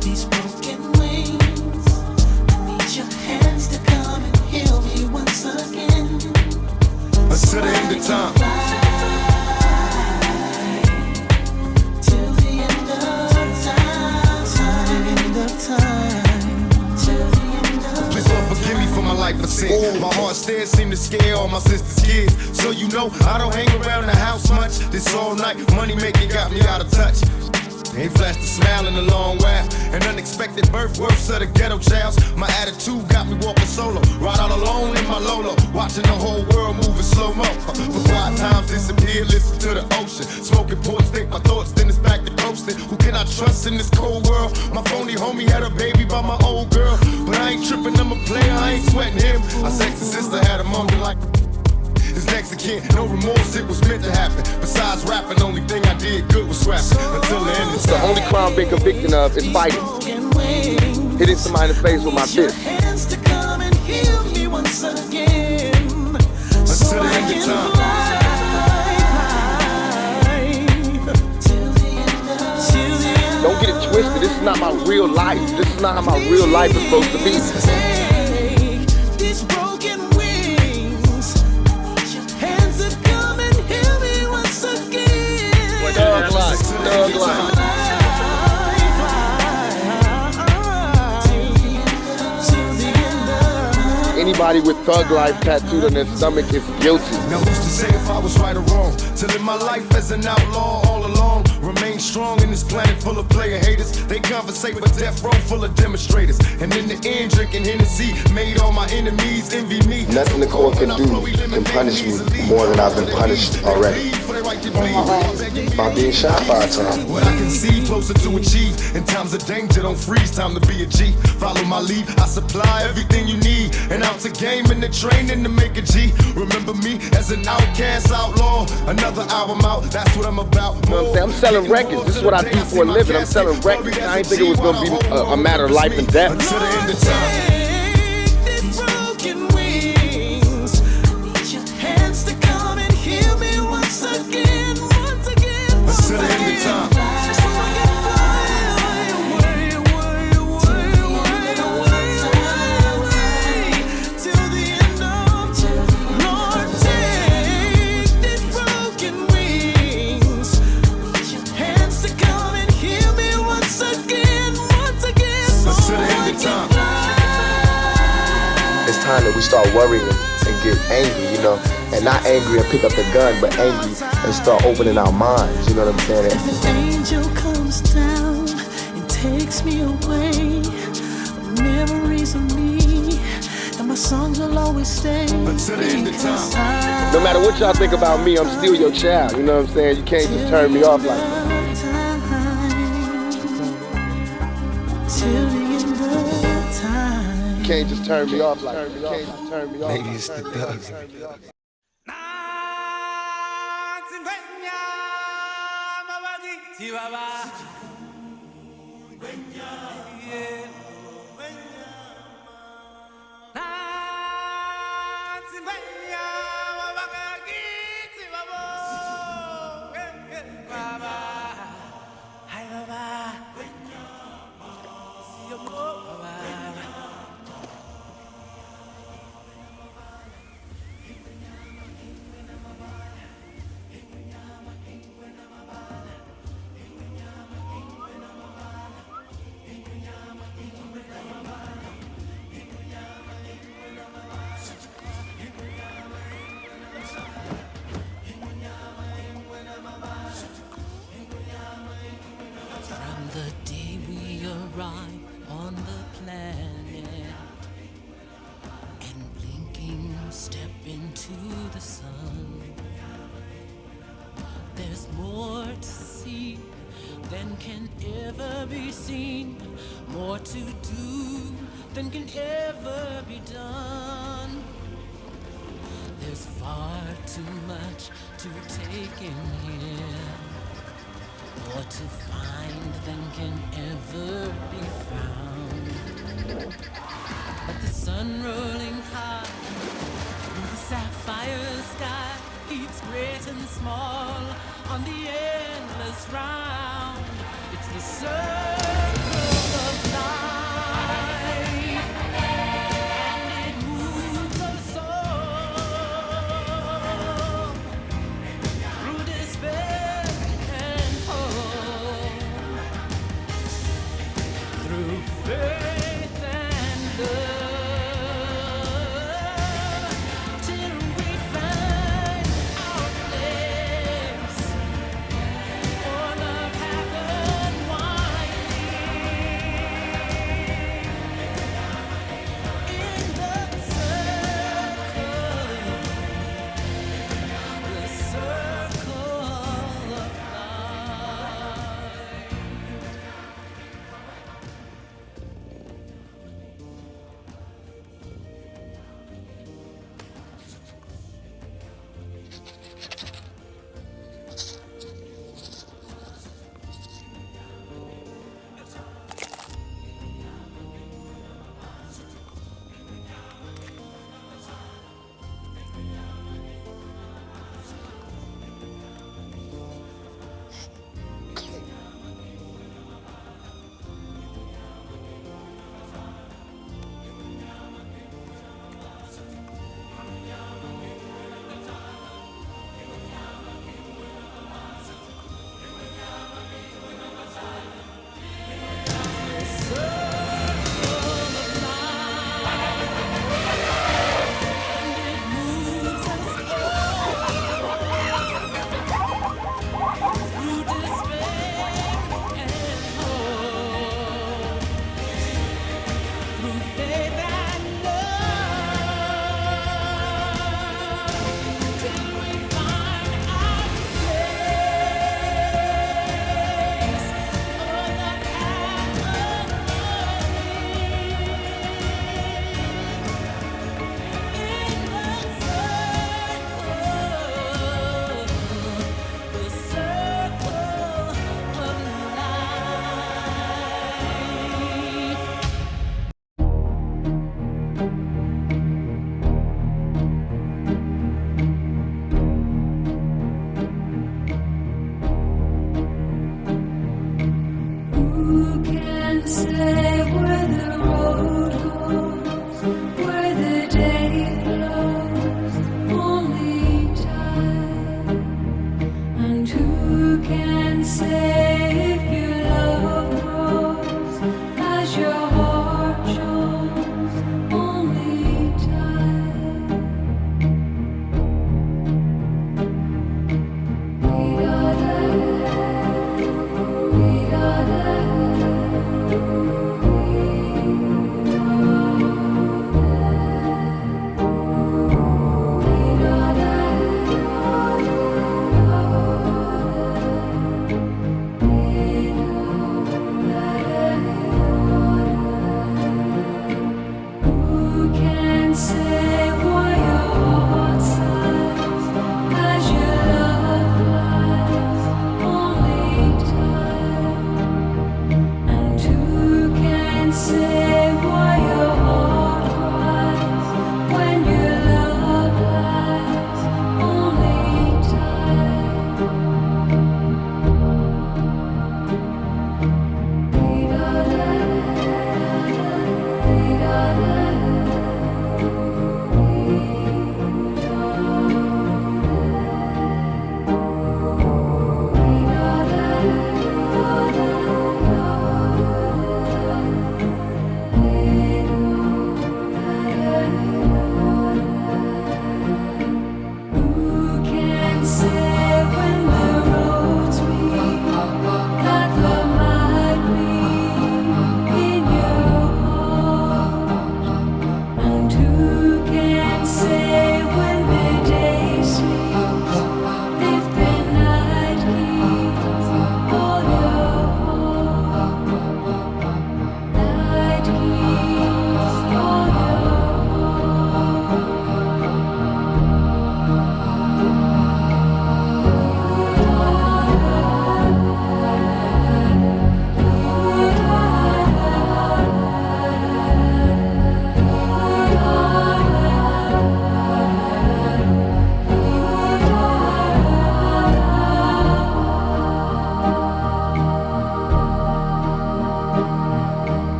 S10: These broken wings, I need your hands to come and heal me once again.
S6: Until the end of time.
S10: Till the end of time. Till the end of time. Till the end of time.
S6: Please Lord forgive me for my life of sin. My heart still seem to scare all my sister's kids. So you know I don't hang around the house much. This all night money making got me out of touch. Ain't flashed a smile in a long while. An unexpected birth, worse of the ghetto childs. My attitude got me walking solo, ride out alone in my Lolo, watching the whole world move in slow-mo. For quiet times disappear, listen to the ocean. Smoking ports, think my thoughts, then it's back to coasting. Who can I trust in this cold world? My phony homie had a baby by my old girl, but I ain't tripping, I'm a player, I ain't sweating him. Our sexy sister had a moment like his next again, no remorse, it was meant to happen. Besides rapping, only thing I did good was scrapping. Until the end of time.
S11: The only crime I'm being convicted of is fighting. Hitting somebody in the face with my fist.
S10: Hands to come and heal me once again.
S6: Until the end of time.
S11: Don't get it twisted, this is not my real life. This is not how my real life is supposed to be.
S10: These broken wings, hands that come and heal me once again.
S11: Thug life, thug life. Anybody with thug life tattooed on their stomach is guilty.
S6: Now who's to say if I was right or wrong? To live my life as an outlaw all along. Remain strong in this planet full of player haters. They conversate with death row full of demonstrators. And in the end, drinking Hennessy made all my enemies envy me.
S12: Nothing the court can do can punish me more than I've been punished already. By being shot 5 times.
S6: What I can see closer to achieve. In times of danger, don't freeze, time to be a G. Follow my lead, I supply everything you need. And out to game in the training to make a G. Remember me as an outcast outlaw. Another album out, that's what I'm about.
S11: You know what I'm saying? I'm selling records. This is what I do for a living. I'm selling records. I didn't think it was going to be a matter of life and death.
S6: Until the end of time.
S10: These broken wings, need your hands to come and heal me once again, once again.
S6: Until the end of time.
S12: time that we start worrying and get angry, you know, and not angry and pick up the gun, but angry and start opening our minds, you know what I'm saying?
S10: If an angel comes down and takes me away, memories of me, and my songs will always stay.
S11: Until the end of time. No matter what y'all think about me, I'm still your child, you know what I'm saying? You can't just turn me off like that.
S10: Till the end of time.
S11: You can't just turn me off like that. You can't just turn me off.
S12: Maybe it's the dozen.
S2: From the day we arrive on the planet and blinking step into the sun, there's more to see than can ever be seen, more to do than can ever be done. There's far too much to take in here, more to find than can ever be found. But the sun rolling high through the sapphire sky keeps great and small on the endless round. It's the circle of life, and it moves us all through despair and hope, through faith and love, till we find our place. For love hath unwinding in the circle of life.
S6: Who can say where the road goes, where the day flows? Only time. And who can say